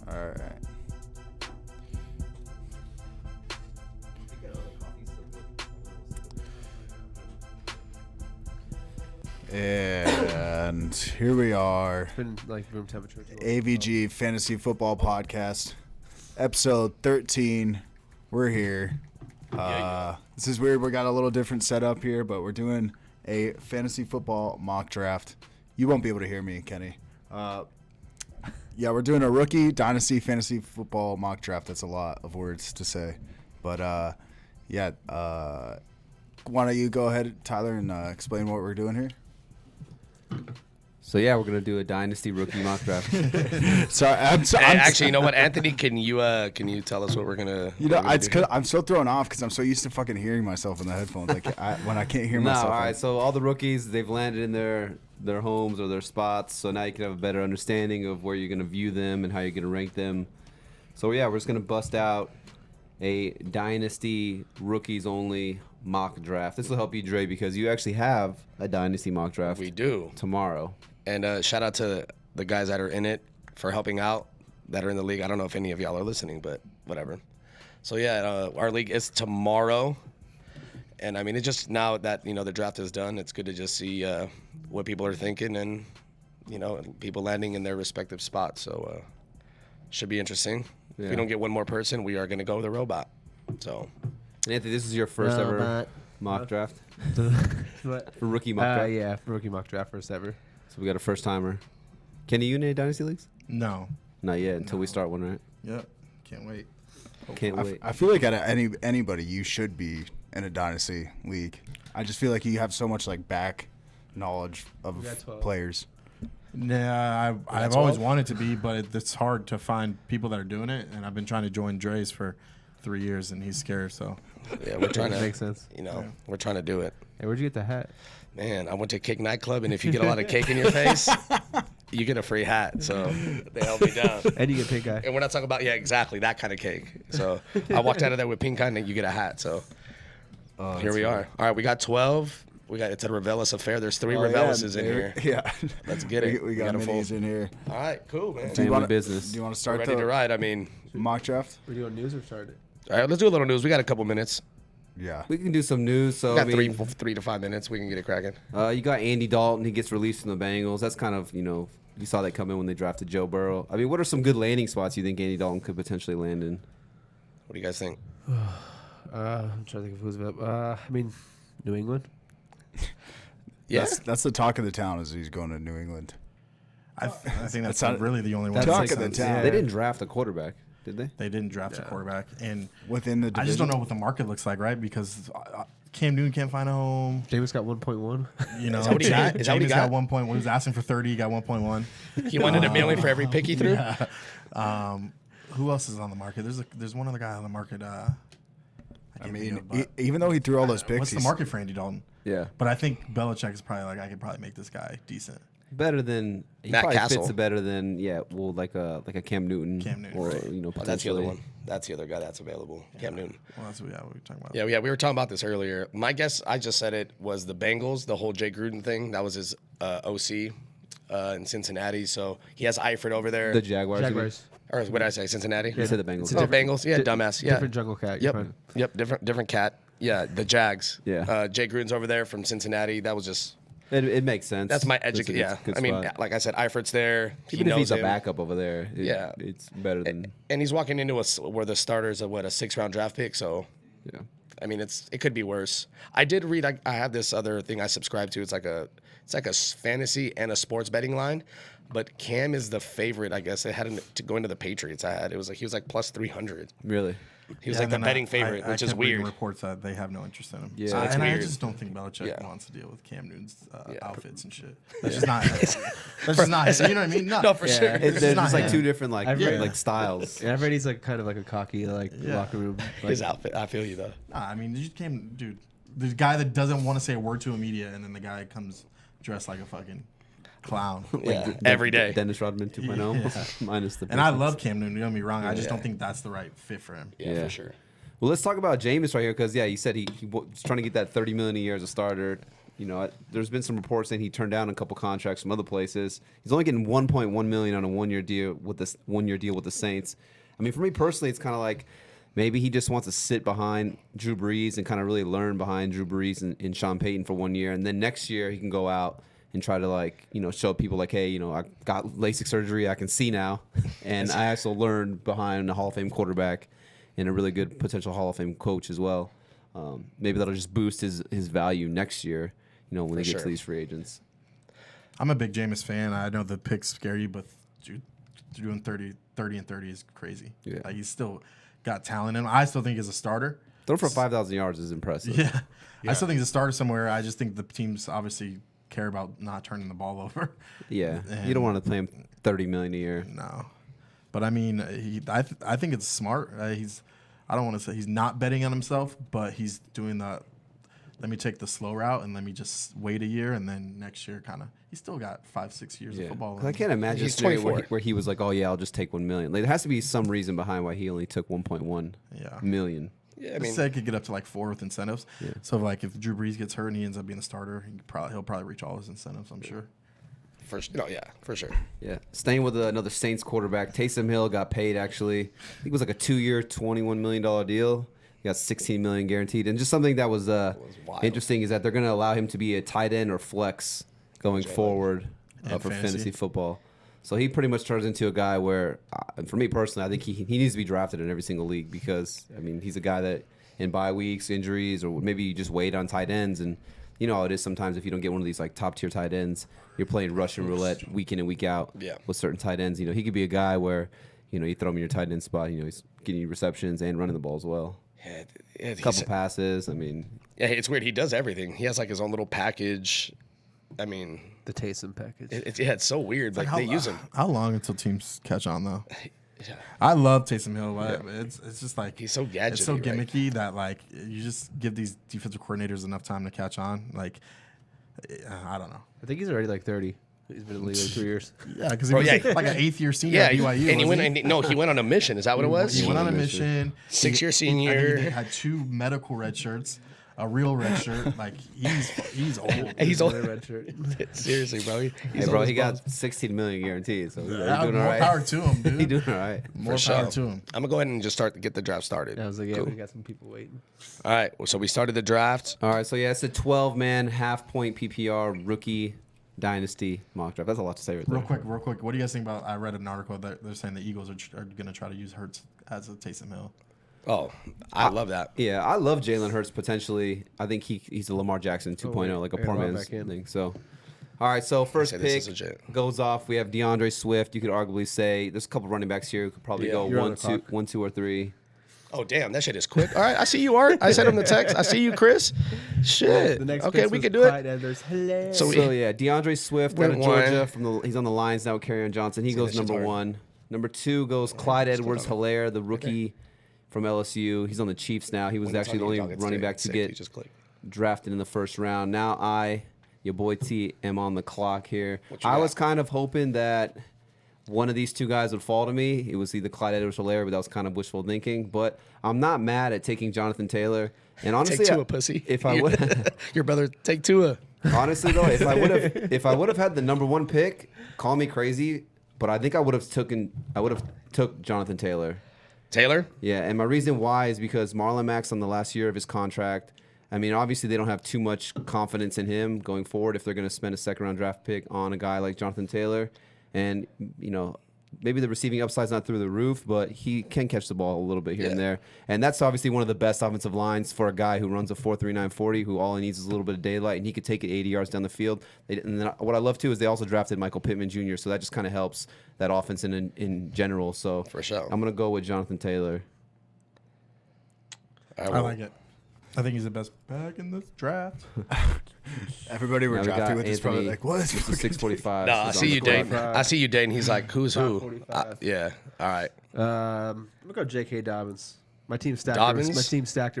All right. And here we are. It's been like room temperature. AVG Fantasy Football Podcast, episode 13. We're here. This is weird. We got a little different setup here, but we're doing a fantasy football mock draft. You won't be able to hear me, Kenny. Yeah, we're doing a rookie Dynasty fantasy football mock draft. That's a lot of words to say. But, yeah, why don't you go ahead, Tyler, and explain what we're doing here? So, yeah, we're going to do a Dynasty rookie mock draft. Actually, you know what, Anthony? Can you tell us what we're going to You know, it's cause I'm so thrown off because I'm so used to fucking hearing myself in the headphones. Like, when I can't hear myself. All right, so all the rookies, they've landed in their homes or their spots, so now you can have a better understanding of where you're going to view them and how you're going to rank them. So, yeah, we're just going to bust out a Dynasty rookies-only mock draft. This will help you, Dre, because you actually have a Dynasty mock draft. We do. Tomorrow. And shout out to the guys that are in it for helping out, that are in the league. I don't know if any of y'all are listening, but whatever. So, yeah, our league is tomorrow. And, I mean, it's just now that, you know, the draft is done, it's good to just see what people are thinking and, you know, people landing in their respective spots. So, should be interesting. Yeah. If we don't get one more person, we are going to go with the robot. So, and Anthony, this is your first ever mock draft? What? For rookie mock draft? Yeah, rookie mock draft, first ever. So we got a first timer. Kenny, you in any Dynasty leagues? No. Not yet, until we start one, right? Yep. Can't wait. Can't wait. I feel like out of anybody, you should be in a Dynasty league. I just feel like you have so much like back knowledge of players. Yeah, I've always wanted to be, but it's hard to find people that are doing it. And I've been trying to join Dre's for 3 years, and he's scared. So yeah, we're trying to. Makes sense. You know, we're trying to do it. Hey, where'd you get the hat? Man, I went to Cake Nightclub, and if you get a lot of cake in your face, you get a free hat. So they held me down. And you get pink eye. And we're not talking about, exactly, that kind of cake. So I walked out of there with pink eye, and you get a hat. So here we are. All right, we got 12. It's a Revelis affair. There's 3 Revelises in here. Yeah. Let's get it. We got minis in here. All right, cool, man. Family business. Do you want to We're start ready to ride. I mean, mock draft? We're doing news or started? All right, let's do a little news. We got a couple minutes. Yeah. We can do some news. So We got 3 to 5 minutes. We can get it cracking. You got Andy Dalton. He gets released from the Bengals. That's kind of, you saw that come in when they drafted Joe Burrow. I mean, what are some good landing spots you think Andy Dalton could potentially land in? What do you guys think? I'm trying to think of who's available. I mean, New England. Yeah. That's the talk of the town is he's going to New England. I think that's not really the only one. talk that of the makes town. sense. They didn't draft a quarterback, did they? They didn't draft a quarterback, and Within the division? I just don't know what the market looks like, right? Because Cam Newton can't find a home. Jameis got 1.1. You know, Is that what he got? Is that what he Jameis got? got 1.1. He was asking for 30. He got 1.1. He wanted a million for every pick he threw? Yeah. Who else is on the market? There's one other guy on the market. I mean, even though he threw all those picks, what's the market for Andy Dalton? Yeah. But I think Belichick is probably like, I could probably make this guy decent. Better than he Matt probably Castle. fits better than like a Cam Newton. Or right. Oh, that's the other one. That's the other guy that's available. Cam Newton. Well, that's what we're talking about. Yeah, we were talking about this earlier. My guess, I just said it, was the Bengals, the whole Jay Gruden thing. That was his OC in Cincinnati. So he has Eifert over there. The Jaguars. Or what did I say, Cincinnati? You said the Bengals. Oh, Bengals. Yeah, dumbass. Yeah. Different jungle cat. You're fine. Yep, different cat. Yeah, the Jags. Yeah. Jay Gruden's over there from Cincinnati. That was just... It makes sense. That's my It's a education. Yeah. good I mean, spot. like I said, Eifert's there. Even if knows he's a him. backup over there, Yeah. it's better than. And he's walking into where the starters are, a 6-round draft pick. So, Yeah. I mean, it could be worse. I did read. I have this other thing I subscribe to. It's like a fantasy and a sports betting line. But Cam is the favorite, I guess. It had to go into the Patriots. He was like plus 300. Really? He was like the betting favorite, which is kept reading weird. Reports that they have no interest in him. Yeah. So, That's and I weird. just don't think Belichick Yeah. wants to deal with Cam Newton's outfits and shit. That's just not. That's just not. You know what I mean? No, for sure. There's not just like him. two different Yeah. like styles. And I've heard he's like kind of like a cocky locker room. His outfit. I feel you though. Nah, I mean, dude, the guy that doesn't want to say a word to a media, and then the guy comes dressed like a fucking clown. Yeah, every day. Dennis Rodman 2.0 minus the. And I business. love Cam Newton. Don't get me wrong. I just don't think that's the right fit for him. Yeah, Yeah. for sure. Well, let's talk about Jameis right here because, yeah, you said he was trying to get that $30 million a year as a starter. there's been some reports saying he turned down a couple contracts from other places. He's only getting 1.1 million on a 1-year deal with the Saints. I mean, for me personally, it's kind of like maybe he just wants to sit behind Drew Brees and kind of really learn behind Drew Brees and Sean Payton for 1 year, and then next year he can go out and try to show people like, hey, I got LASIK surgery, I can see now, and I also learned behind a Hall of Fame quarterback and a really good potential Hall of Fame coach as well. Maybe that'll just boost his value next year, when they get to these free agents. I'm a big Jameis fan. I know the picks scare you, but doing 30 and 30 is crazy. Yeah. Like, he's still got talent in him. I still think he's a starter. Throw for 5,000 yards is impressive. Yeah. I still think he's a starter somewhere. I just think the teams obviously care about not turning the ball over. Yeah. You don't want to pay him $30 million a year. No. But, I mean, I think it's smart. I don't want to say he's not betting on himself, but he's doing the let me take the slow route and let me just wait a year, and then next year he's still got 5-6 years of football. I can't imagine He's a scenario 24. where he was like, oh, yeah, I'll just take 1 million. Like, there has to be some reason behind why he only took 1.1 million. Yeah, I mean, said could get up to like 4 with incentives. Yeah. So like if Drew Brees gets hurt and he ends up being a starter, he'll probably reach all his incentives, I'm sure. For sure. Yeah. Staying with another Saints quarterback, Taysom Hill got paid actually. I think it was like a 2-year, $21 million deal. He got $16 million guaranteed. And just something that was interesting is that they're going to allow him to be a tight end or flex going forward for fantasy football. So he pretty much turns into a guy where, for me personally, I think he needs to be drafted in every single league because, I mean, he's a guy that in bye weeks, injuries, or maybe you just wait on tight ends. And you know how it is sometimes if you don't get one of these like top-tier tight ends, you're playing Russian roulette week in and week out with certain tight ends. He could be a guy where, you throw him in your tight end spot. He's getting you receptions and running the ball as well. Yeah, a couple passes. I mean, yeah, it's weird. He does everything. He has like his own little package. I mean, the Taysom package. It's so weird. Like they use him. How long until teams catch on though? Yeah. I love Taysom Hill. Yeah. It's just like he's so gadgety. It's so gimmicky that like you just give these defensive coordinators enough time to catch on. Like I don't know. I think he's already like 30. He's been in the league like 3 years. Yeah, because he was like an 8th year senior at BYU. And he went on a mission. Is that what it was? He went on a mission. 6-year senior. He had 2 medical red shirts. A real red shirt, like he's old. He's old. Red shirt. Seriously, bro. He got $16 million guaranteed, so he's doing all more right. Power to him, dude. He's doing all right. More power to him. I'm gonna go ahead and just get the draft started. I was like, we got some people waiting. All right, so we started the draft. All right, so it's a 12-man half-point PPR rookie Dynasty mock draft. That's a lot to say right there. Real quick. What do you guys think about? I read an article that they're saying the Eagles are gonna try to use Hurts as a Taysom Hill. Oh, I love that. Yeah, I love Jalen Hurts potentially. I think he's a Lamar Jackson 2.0, like a poor man's thing. So, all right, so first pick goes off. We have DeAndre Swift. You could arguably say there's a couple running backs here who could probably go 1, 2, or 3. Oh, damn, that shit is quick. All right, I see you, Art. I sent him the text. I see you, Chris. Shit. Okay, we could do it. So yeah, DeAndre Swift out of Georgia. He's on the Lions now with Kerryon Johnson. He goes number 1. Number 2 goes Clyde Edwards-Helaire, the rookie from LSU. He's on the Chiefs now. He was actually the only running back to get drafted in the first round. Now your boy T, am on the clock here. I was kind of hoping that one of these 2 guys would fall to me. It was either Clyde Edwards-Helaire, but that was kind of wishful thinking. But I'm not mad at taking Jonathan Taylor. And honestly, take Tua, pussy. If I would, your brother, take Tua. Honestly though, if I would have had the number 1 pick, call me crazy, but I think I would have took Jonathan Taylor. Taylor? Yeah, and my reason why is because Marlon Mack's on the last year of his contract. I mean, obviously they don't have too much confidence in him going forward if they're going to spend a second-round draft pick on a guy like Jonathan Taylor. And, maybe the receiving upside's not through the roof, but he can catch the ball a little bit here and there. And that's obviously one of the best offensive lines for a guy who runs a 4.39 40, who all he needs is a little bit of daylight, and he could take it 80 yards down the field. And then what I love, too, is they also drafted Michael Pittman Jr., so that just kind of helps that offense in general. So for sure, I'm going to go with Jonathan Taylor. I like it. I think he's the best back in this draft. Everybody we're drafting with is probably like, what is this? 645. No, I see you, Dane. I see you, Dane. He's like, who's who? Yeah. All right. I'm gonna go J.K. Dobbins. My team stacked. At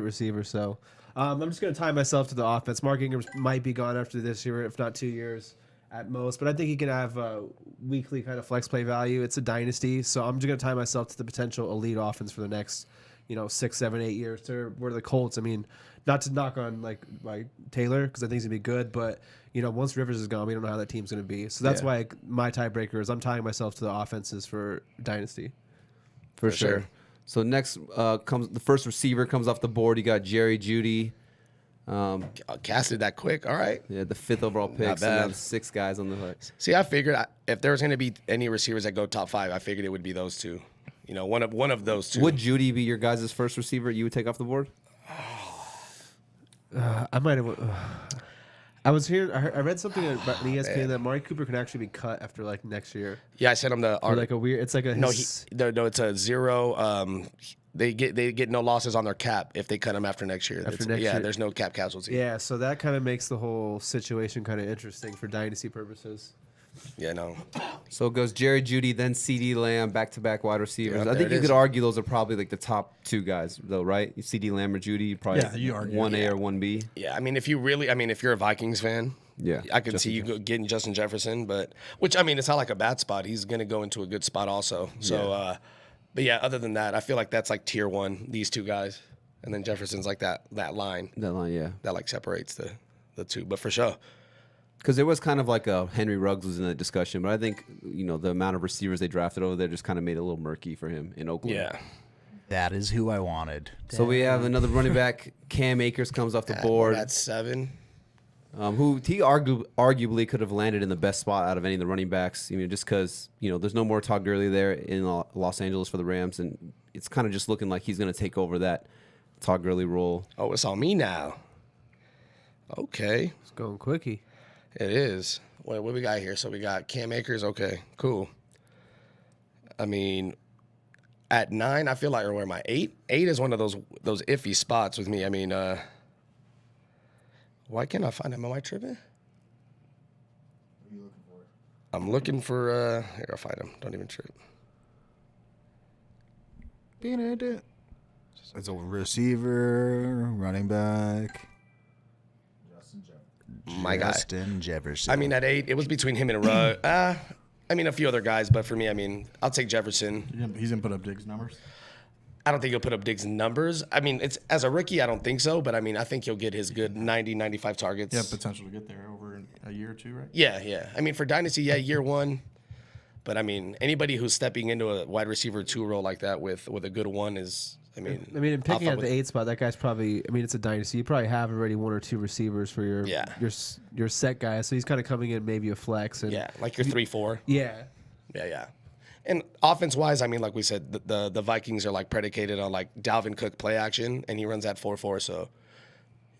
receiver, so I'm just gonna tie myself to the offense. Mark Ingram might be gone after this year, if not 2 years at most. But I think he can have weekly kind of flex play value. It's a dynasty, so I'm just gonna tie myself to the potential elite offense for the next 6, 7, 8 years to where the Colts. I mean, not to knock on like Taylor because I think he's gonna be good, but once Rivers is gone, we don't know how that team's gonna be. So that's why my tiebreaker is I'm tying myself to the offenses for Dynasty. For sure. So next comes the first receiver comes off the board. You got Jerry Jeudy. Casted that quick. All right. Yeah, the 5th overall pick. Not So now bad. 6 guys on the hook. See, I figured if there was going to be any receivers that go top 5, I figured it would be those two. One of those two. Would Jeudy be your guys' first receiver you would take off the board? I might have. I was here. I read something about the ESPN that Amari Cooper can actually be cut after like next year. Yeah, I sent him the Or like a weird. It's like a no, it's a 0. They get no losses on their cap if they cut him after next year. year. There's no cap casualty. Yeah, so that kind of makes the whole situation kind of interesting for dynasty purposes. Yeah, no. So it goes Jerry Jeudy, then CD Lamb, back-to-back wide receivers. Yeah, I think there you it could is. argue those are probably like the top 2 guys, though, right? CD Lamb or Jeudy, probably you argue. 1A or 1B. Yeah, I mean, if you're a Vikings fan, Yeah, I can Justin see you getting Justin Jefferson, but it's not like a bad spot. He's going to go into a good spot also. So, but yeah, other than that, I feel like that's like tier 1. These 2 guys, and then Jefferson's like that line That line, yeah. that like separates the 2. But for sure, Because there was kind of like a Henry Ruggs was in that discussion, but I think the amount of receivers they drafted over there just kind of made it a little murky for him in Oakland. yeah. That is who I wanted. So we have another running back. Cam Akers comes off the board. That's 7. Who he arguably could have landed in the best spot out of any of the running backs. Just because there's no more Todd Gurley there in Los Angeles for the Rams, and it's kind of just looking like he's going to take over that Todd Gurley role. Oh, it's on me now. Okay, It's going quickie. it is. What we got here? So we got Cam Akers. Okay, cool. I mean, at 9, I feel like, or where am I? 8? 8 is one of those iffy spots with me. I mean, why can't I find him? Am I tripping? I'm looking for. Here, I'll find him. Don't even trip. It's a receiver, running back. My guy. Justin Jefferson. I mean, at 8, it was between him and Ruggs. I mean, a few other guys, but for me, I mean, I'll take Jefferson. He's gonna put up Diggs numbers. I don't think he'll put up Diggs' numbers. I mean, it's as a rookie, I don't think so, but I mean, I think he'll get his good 90, 95 targets. Yeah, potential to get there over a year or 2, right? Yeah. I mean, for Dynasty, year 1. But I mean, anybody who's stepping into a wide receiver 2 role like that with a good 1 is, I mean, in picking I'll at the 8 spot, that guy's probably. I mean, it's a dynasty. You probably have already 1 or 2 receivers for your set guy. So he's kind of coming in maybe a flex. And yeah, like your 3-4. Yeah. Yeah. And offense-wise, I mean, like we said, the Vikings are like predicated on like Dalvin Cook play action, and he runs that 4-4, so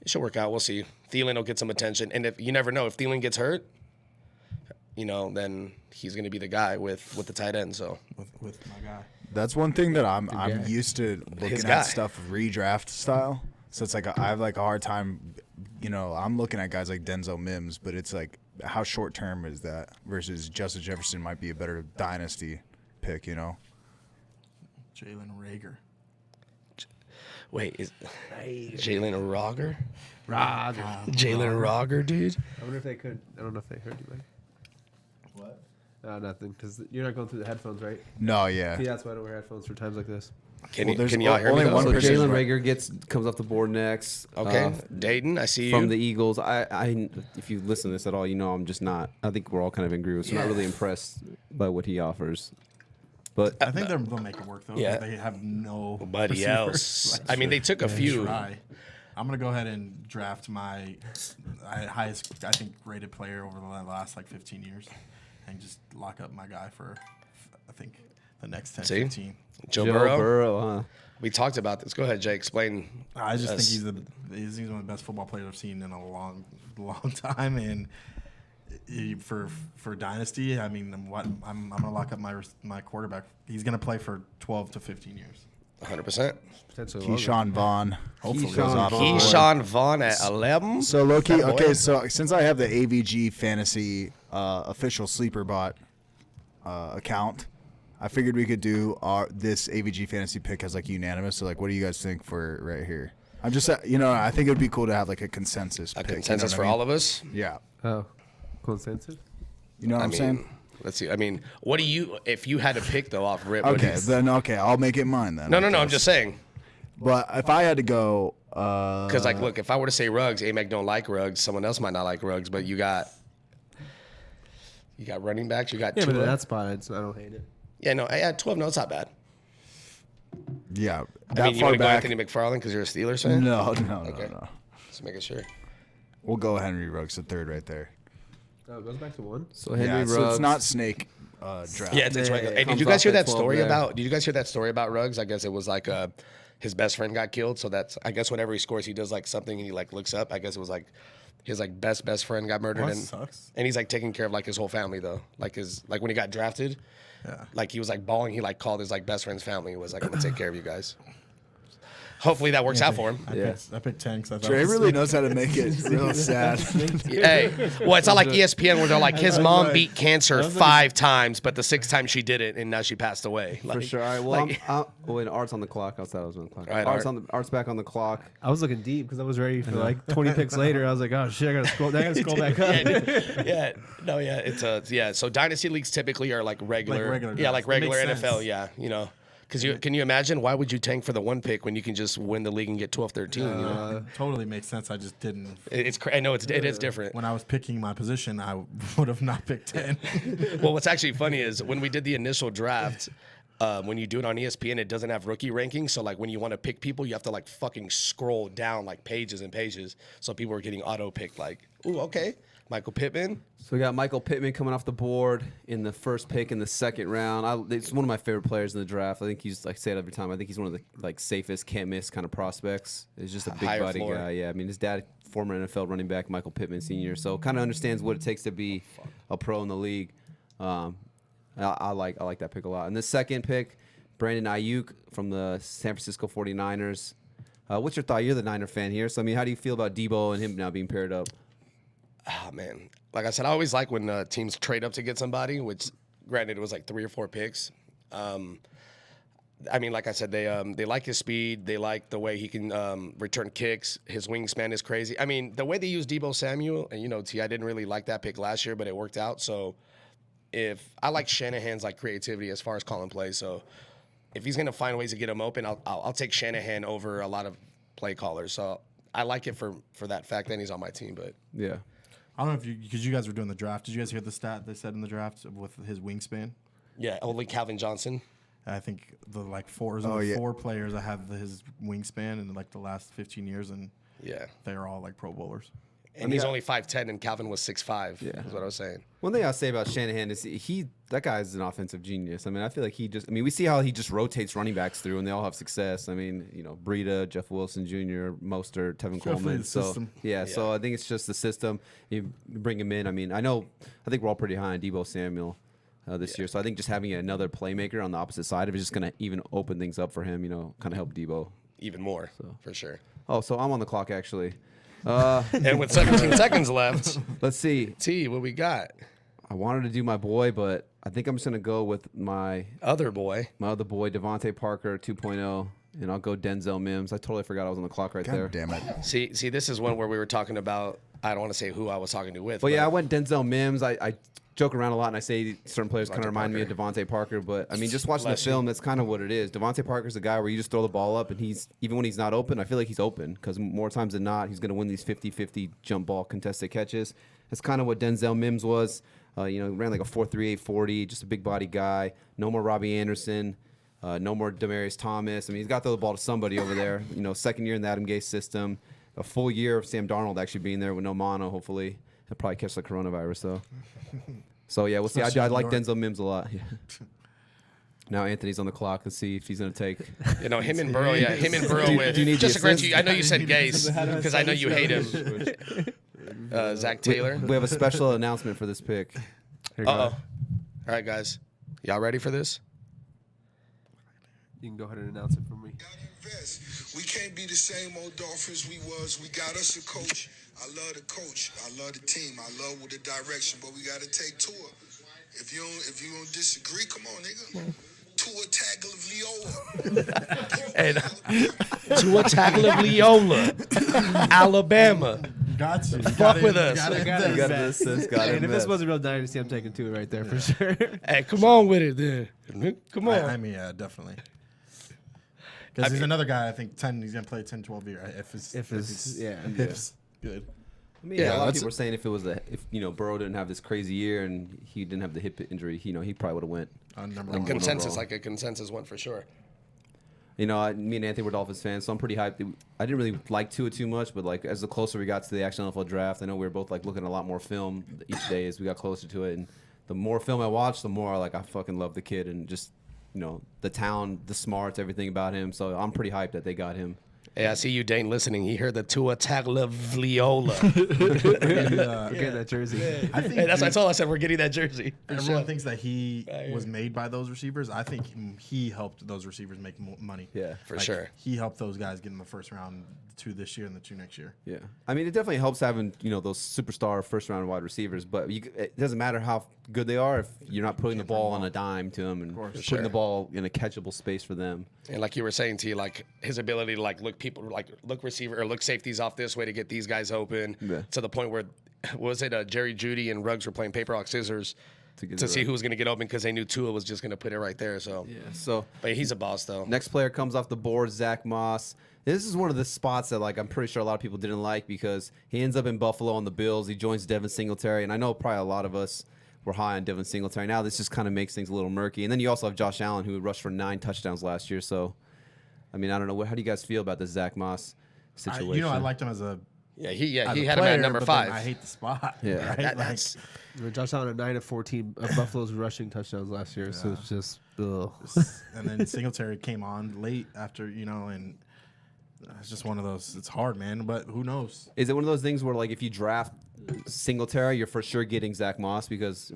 it should work out. We'll see. Thielen will get some attention, and if you never know, if Thielen gets hurt, then he's going to be the guy with the tight end. So With my guy. That's one thing that I'm used to His looking guy. at stuff redraft style. So it's like I have like a hard time. I'm looking at guys like Denzel Mims, but it's like how short term is that versus Justin Jefferson might be a better dynasty pick. Jalen Rager. wait, is Jalen Rager? Roger. Jalen Rager, dude. I wonder if they could. I don't know if they heard you, Mike. What? Nothing, because you're not going through the headphones, right? No, yeah. See, that's why I don't wear headphones for times like this. Can Well, there's y'all hear me? only though? one So person- Jalen Rager comes off the board next. Okay, Dayton, I see you. From the Eagles. I if you listen to this at all, I'm just not. I think we're all kind of in agreement. So I'm not really impressed by what he offers. But I think they'll make it work though. Yeah. They have Nobody receivers. else. I mean, they took a few. Try. I'm gonna go ahead and draft my highest, I think, rated player over the last like 15 years, and just lock up my guy for, I think, the next 10, See? 15. Joe Joe Burrow. Burrow, huh? We talked about this. Go ahead, Jay. Explain. I just us. think he's one of the best football players I've seen in a long time, and for Dynasty, I mean, I'm gonna lock up my quarterback. He's gonna play for 12 to 15 years. 100%. Potentially Keyshawn Vaughn. Hopefully Keyshawn goes off the board. Keyshawn Vaughn at 11. So Loki, That boy. okay. So since I have the AVG Fantasy official sleeper bot account, I figured we could do this AVG Fantasy pick as like unanimous. So like, what do you guys think for right here? I'm just I think it'd be cool to have like a consensus. A pick, consensus for all of us. Yeah. Oh, consensus? You know what I'm saying? Let's see. I mean, what do you, if you had to pick though off rip? what Okay, is- then I'll make it mine then. No. I I'm guess. just saying. But if I had to go, Because like, look, if I were to say Ruggs, Amac don't like Ruggs. Someone else might not like Ruggs, but you got running backs. You got Yeah, Tua. but in that spot, I don't hate it. Yeah, no, I had 12. No, it's not bad. yeah, I mean, you want to go Anthony McFarland because you're a Steelers fan? No. Just making sure. We'll go Henry Ruggs the third right there. Oh, it goes back to 1. So Henry Yeah, Ruggs. so it's not snake draft. Yeah, it's regular. Hey, did Comes you guys off hear at that 12 story there. about? Did you guys hear that story about Ruggs? I guess it was like his best friend got killed. So that's I guess whenever he scores, he does like something and he like looks up. I guess it was like his like best friend got murdered, Well, and that sucks. and he's like taking care of like his whole family though. Like when he got drafted, like he was like bawling. He like called his like best friend's family and was like, "I'm gonna take care of you guys." Hopefully that works out for him. I picked 10 because I thought Dre really knows how to make it real sad. Hey, well, it's not like ESPN where they're like, his mom beat cancer 5 times, but the 6th time she did it, and now she passed away. For Like, sure. All right. Well, wait, Art's on the clock. I thought I was on the clock. All right, Art's back on the clock. I was looking deep because I was ready for like 20 picks later. I was like, oh shit, I gotta scroll back up. So dynasty leagues typically are like regular, regular yeah, like drafts. It regular makes NFL, sense. yeah, you know. Because can you imagine why would you tank for the 1 pick when you can just win the league and get 12, 13? You know? totally makes sense. I just didn't. I know it is different. When I was picking my position, I would have not picked 10. Well, what's actually funny is when we did the initial draft, when you do it on ESPN, it doesn't have rookie rankings. So like when you want to pick people, you have to like fucking scroll down like pages and pages. So people were getting auto picked like, ooh, okay, Michael Pittman. So we got Michael Pittman coming off the board in the first pick in the second round. It's one of my favorite players in the draft. I think he's like I say it every time. I think he's one of the like safest, can't miss kind of prospects. He's just a big Higher body floor. guy. Yeah, I mean his dad, former NFL running back Michael Pittman Sr. So kind of understands what it takes to be a pro in the league. I like that pick a lot. And the second pick, Brandon Ayuk from the San Francisco 49ers. What's your thought? You're the Niner fan here. So I mean, how do you feel about Debo and him now being paired up? Oh, man. Like I said, I always like when teams trade up to get somebody, which granted it was like 3 or 4 picks. I mean, like I said, they like his speed. They like the way he can return kicks. His wingspan is crazy. I mean, the way they use Debo Samuel, and I didn't really like that pick last year, but it worked out. So if I like Shanahan's like creativity as far as calling plays, so if he's gonna find ways to get him open, I'll take Shanahan over a lot of play callers. So I like it for that fact that he's on my team. But Yeah. I don't know if because you guys were doing the draft. Did you guys hear the stat they said in the draft with his wingspan? yeah, only Calvin Johnson. I think the like four players that have his wingspan in like the last 15 years, and Yeah. they're all like Pro Bowlers. And he's only 5'10", and Calvin was 6'5". Yeah. Is what I was saying. One thing I'll say about Shanahan is that guy's an offensive genius. I mean, I feel like we see how he just rotates running backs through and they all have success. I mean, Breida, Jeff Wilson Jr., Mostert, Tevin Coleman. the system. So I think it's just the system. You bring him in. I mean, I think we're all pretty high on Debo Samuel this year. So I think just having another playmaker on the opposite side of it is just going to even open things up for him, kind of help Debo. Even more, for sure. Oh, so I'm on the clock, actually. And with 17 seconds left, Let's see. T, what we got? I wanted to do my boy, but I think I'm just going to go with my Other boy. other boy, Devontae Parker 2.0, and I'll go Denzel Mims. I totally forgot I was on the clock right there. God damn it. See, this is one where we were talking about. I don't want to say who I was talking to with. But yeah, I went Denzel Mims. I joke around a lot and I say certain players kind of remind me of Devontae Parker, but I mean, just watching the film, that's kind of what it is. Devontae Parker's the guy where you just throw the ball up and even when he's not open, I feel like he's open because more times than not, he's going to win these 50-50 jump ball contested catches. That's kind of what Denzel Mims was. Ran like a 4.38 40, just a big body guy. No more Robbie Anderson. No more Demaryius Thomas. I mean, he's got to throw the ball to somebody over there. Second year in the Adam Gase system. A full year of Sam Darnold actually being there with no mono, hopefully. He'll probably catch the coronavirus, though. So, yeah, we'll see. I like Denzel Mims a lot. Yeah. Now Anthony's on the clock. Let's see if he's going to take. him and Burrow. Yeah, him and Burrow with. do you need Just the to correct assist? you, I know you said Gase because I know you hate him. Zach Taylor. We have a special announcement for this pick. Here you go. All right, guys, y'all ready for this? You can go ahead and announce it for me. We can't be the same old Dolphins we was. We got us a coach. I love the coach. I love the team. I love with the direction, but we got to take Tua. If you don't disagree, come on, nigga. Tua Tagovailoa. And Tua Tagovailoa, Alabama. Got you. Fuck with us. You got this. And if this was a real dynasty, I'm taking two right there for sure. Hey, come on with it, then. Come on. I mean, yeah, definitely. Because he's another guy. I think 10. He's gonna play 10, 12 year. If good. I mean, a lot of people are saying if Burrow didn't have this crazy year and he didn't have the hip injury, he probably would have went. A consensus one for sure. Me and Anthony were Dolphins fans, so I'm pretty hyped. I didn't really like Tua too much, but like as the closer we got to the actual NFL draft, I know we were both like looking at a lot more film each day as we got closer to it. And the more film I watched, the more I fucking love the kid and just the talent, the smarts, everything about him. So I'm pretty hyped that they got him. Hey, I see you, Dane, listening. He heard the Tua Tagovailoa. We're getting that jersey. I think that's what I told. I said we're getting that jersey. Everyone thinks that he was made by those receivers. I think he helped those receivers make money. Yeah, for sure. He helped those guys get in the first round, the 2 this year and the 2 next year. Yeah, I mean, it definitely helps having those superstar first round wide receivers, but it doesn't matter how good they are if you're not putting the ball on a dime to them and putting the ball in a catchable space for them. And like you were saying, T, like his ability to look receiver or look safeties off this way to get these guys open to the point where Jerry Jeudy and Ruggs were playing paper rock scissors to see who was going to get open because they knew Tua was just going to put it right there. So but he's a boss though. Next player comes off the board, Zach Moss. This is one of the spots that I'm pretty sure a lot of people didn't like because he ends up in Buffalo on the Bills. He joins Devin Singletary, and I know probably a lot of us were high on Devin Singletary. Now this just kind of makes things a little murky. And then you also have Josh Allen, who rushed for 9 touchdowns last year. So, I mean, I don't know. How do you guys feel about this Zach Moss situation? I liked him as a he had player, him at number 5. I hate the spot. Yeah, right? That's Josh Allen had 9 of 14 of Buffalo's rushing touchdowns last year. So it's just ugh. And then Singletary came on late after and it's just one of those. It's hard, man. But who knows? Is it one of those things where if you draft Singletary, you're for sure getting Zach Moss because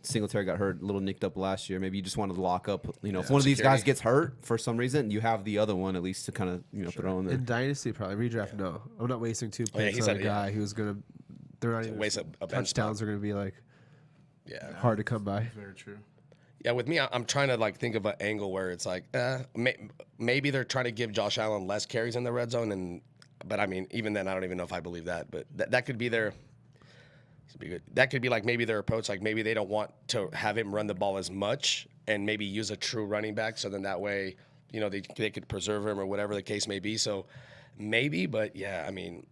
Singletary got hurt, a little nicked up last year. Maybe you just want to lock up. If one of these guys gets hurt for some reason, you have the other one at least to kind of throw in there. In Dynasty, probably redraft. No, I'm not wasting 2 picks on a guy who's gonna. They're not even waste a touchdowns are gonna be hard to come by. Very true. Yeah, with me, I'm trying to think of an angle where it's maybe they're trying to give Josh Allen less carries in the red zone, but I mean, even then, I don't even know if I believe that. But that could be their. That could be maybe their approach. Maybe they don't want to have him run the ball as much, and maybe use a true running back. So then that way, they could preserve him or whatever the case may be. So maybe, but yeah, I mean.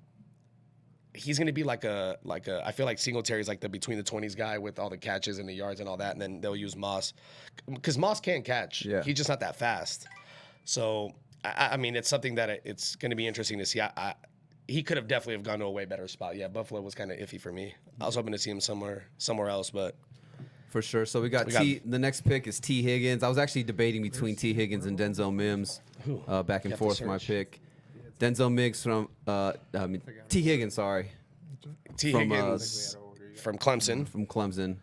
He's going to be I feel like Singletary's the between the 20s guy with all the catches and the yards and all that, and then they'll use Moss because Moss can catch. Yeah. He's just not that fast. So, I mean, it's something that it's going to be interesting to see. He could have definitely have gone to a way better spot. Yeah, Buffalo was kind of iffy for me. I was hoping to see him somewhere else, but. For sure. So we got the next pick is T. Higgins. I was actually debating between T. Higgins and Denzel Mims back and forth for my pick. Denzel Mims from T. Higgins, T. Higgins from Clemson. From Clemson.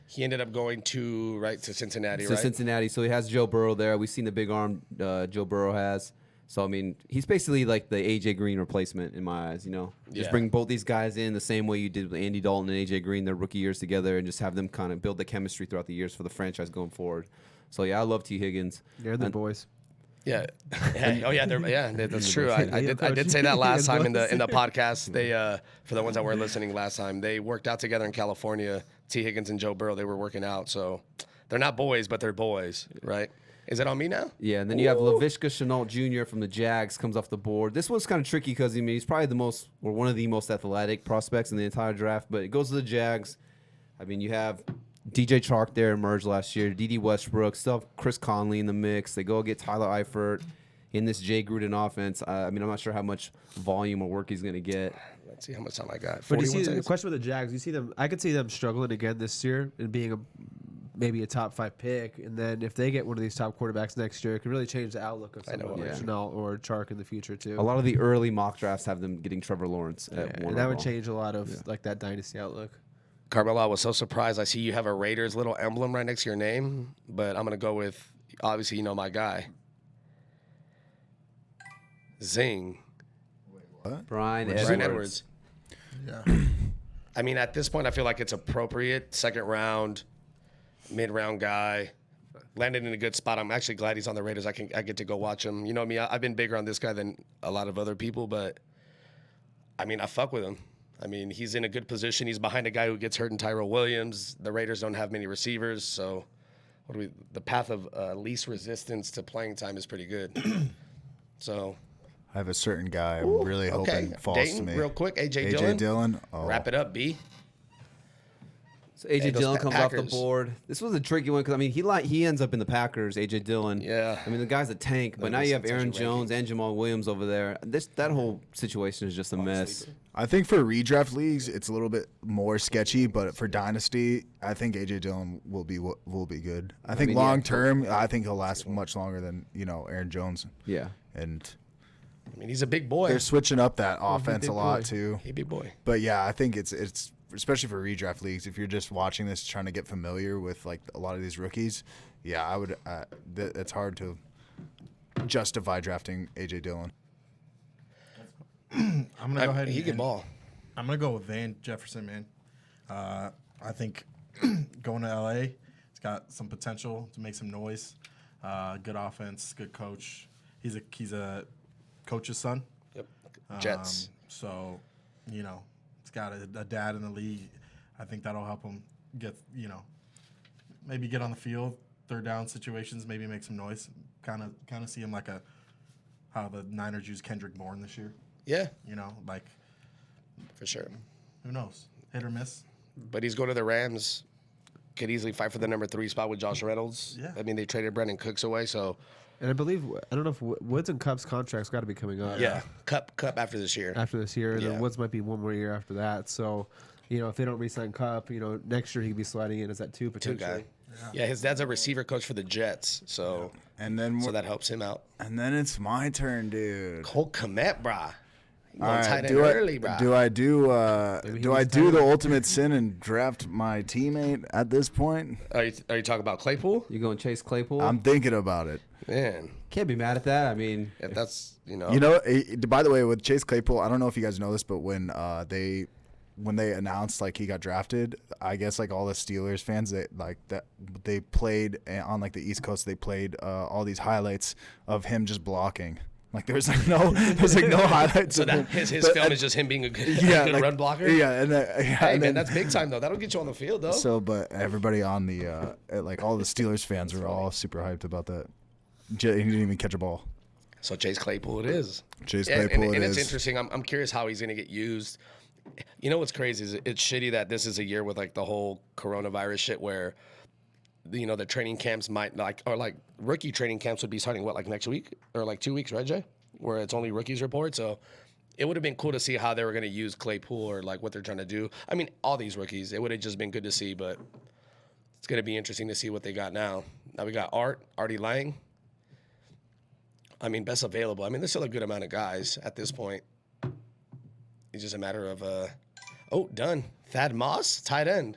He ended up going to Cincinnati, right? Cincinnati. So he has Joe Burrow there. We've seen the big arm Joe Burrow has. So, I mean, he's basically like the A.J. Green replacement in my eyes, Just bring both these guys in the same way you did with Andy Dalton and A.J. Green, their rookie years together, and just have them kind of build the chemistry throughout the years for the franchise going forward. So, yeah, I love T. Higgins. They're the boys. Yeah. That's true. I did say that last time in the podcast. They for the ones that were listening last time, they worked out together in California. T. Higgins and Joe Burrow, they were working out. So they're not boys, but they're boys, right? Is it on me now? Yeah, and then you have Laviska Shenault Jr. from the Jags comes off the board. This one's kind of tricky because he's probably one of the most athletic prospects in the entire draft. But it goes to the Jags. I mean, you have DJ Chark there emerged last year. D.D. Westbrook, still have Chris Conley in the mix. They go get Tyler Eifert in this Jay Gruden offense. I mean, I'm not sure how much volume or work he's going to get. Let's see how much time I got. But you see the question with the Jags, you see them. I could see them struggling again this year and being maybe a top 5 pick. And then if they get one of these top quarterbacks next year, it could really change the outlook of someone like Shenault or Chark in the future too. A lot of the early mock drafts have them getting Trevor Lawrence at one. And that would change a lot of that dynasty outlook. Carmelo, I was so surprised. I see you have a Raiders little emblem right next to your name, but I'm going to go with, obviously, my guy. Zing. Wait, what? Brian Edwards. Yeah. I mean, at this point, I feel like it's appropriate. Second round, mid-round guy. Landed in a good spot. I'm actually glad he's on the Raiders. I get to go watch him. You know me, I've been bigger on this guy than a lot of other people, but, I mean, I fuck with him. I mean, he's in a good position. He's behind a guy who gets hurt in Tyrell Williams. The Raiders don't have many receivers, so the path of least resistance to playing time is pretty good. So I have a certain guy I'm really hoping falls Dayton, to me. real quick, AJ AJ Dillon. Dillon. Oh. Wrap it up, B. So AJ those Dillon comes off the Packers. board. This was a tricky one because I mean he ends up in the Packers. AJ Dillon. Yeah. I mean the guy's a tank, but That now is you have such a Aaron ranking. Jones and Jamal Williams over there. That whole situation is just a mess. I think for redraft leagues, it's a little bit more sketchy, but for Dynasty, I think AJ Dillon will be good. I think mean, yeah. long term, I think he'll last much longer than Aaron Jones. Yeah. And I mean, he's a big boy. they're switching up that offense big a lot boy. too. He's a big boy. But yeah, I think it's especially for redraft leagues. If you're just watching this, trying to get familiar with like a lot of these rookies, yeah, I would. It's hard to justify drafting AJ Dillon. I'm gonna go ahead. He can and- ball. I'm gonna go with Van Jefferson, man. I think going to LA, it's got some potential to make some noise. Good offense, good coach. He's a coach's son. Yep. Jets. So, it's got a dad in the league. I think that'll help him get, maybe get on the field, third down situations, maybe make some noise. Kind of see him like how the Niners used Kendrick Bourne this year. Yeah, Like for sure. who knows, hit or miss. But he's going to the Rams. Could easily fight for the number 3 spot with Josh Reynolds. Yeah. I mean, they traded Brandon Cooks away, so And I don't know if Woods and Cup's contract's got to be coming up. yeah. Cup after this year. After this year, and Yeah. then Woods might be one more year after that. So, if they don't re-sign Cup, next year he could be sliding in as that 2 Two potentially. guy. Yeah, his dad's a receiver coach for the Jets, so And then that helps him out. and then it's my turn, dude. Cole Kmet, brah. All right, Tight end do early, I brah. do I do Maybe he do I was do tight the end. ultimate sin and draft my teammate at this point? Are you talking about Claypool? You going Chase Claypool? I'm thinking about it. Man, Can't be mad at that. I mean, if that's By the way, with Chase Claypool, I don't know if you guys know this, but when they announced like he got drafted, I guess like all the Steelers fans they played on like the East Coast, they played all these highlights of him just blocking. Like there's like no highlights. so of him. that his But- film is just him being a good, yeah, good like- run blocker. Yeah, and Hey and man, then- that's big time though. That'll get you on the field though. So, but everybody on the like all the Steelers fans were all super hyped about that. He didn't even catch a ball. So Chase Claypool it is. Chase And- Claypool and it it's is. interesting. I'm curious how he's going to get used. You know what's crazy is it's shitty that this is a year with like the whole coronavirus shit where the training camps might or rookie training camps would be starting like next week or like 2 weeks, right, Jay? Where it's only rookies report. So it would have been cool to see how they were going to use Claypool or like what they're trying to do. I mean, all these rookies, it would have just been good to see, but it's going to be interesting to see what they got now. Now we got Artie Lang. I mean, best available. I mean, there's still a good amount of guys at this point. It's just a matter of, done. Thad Moss, tight end.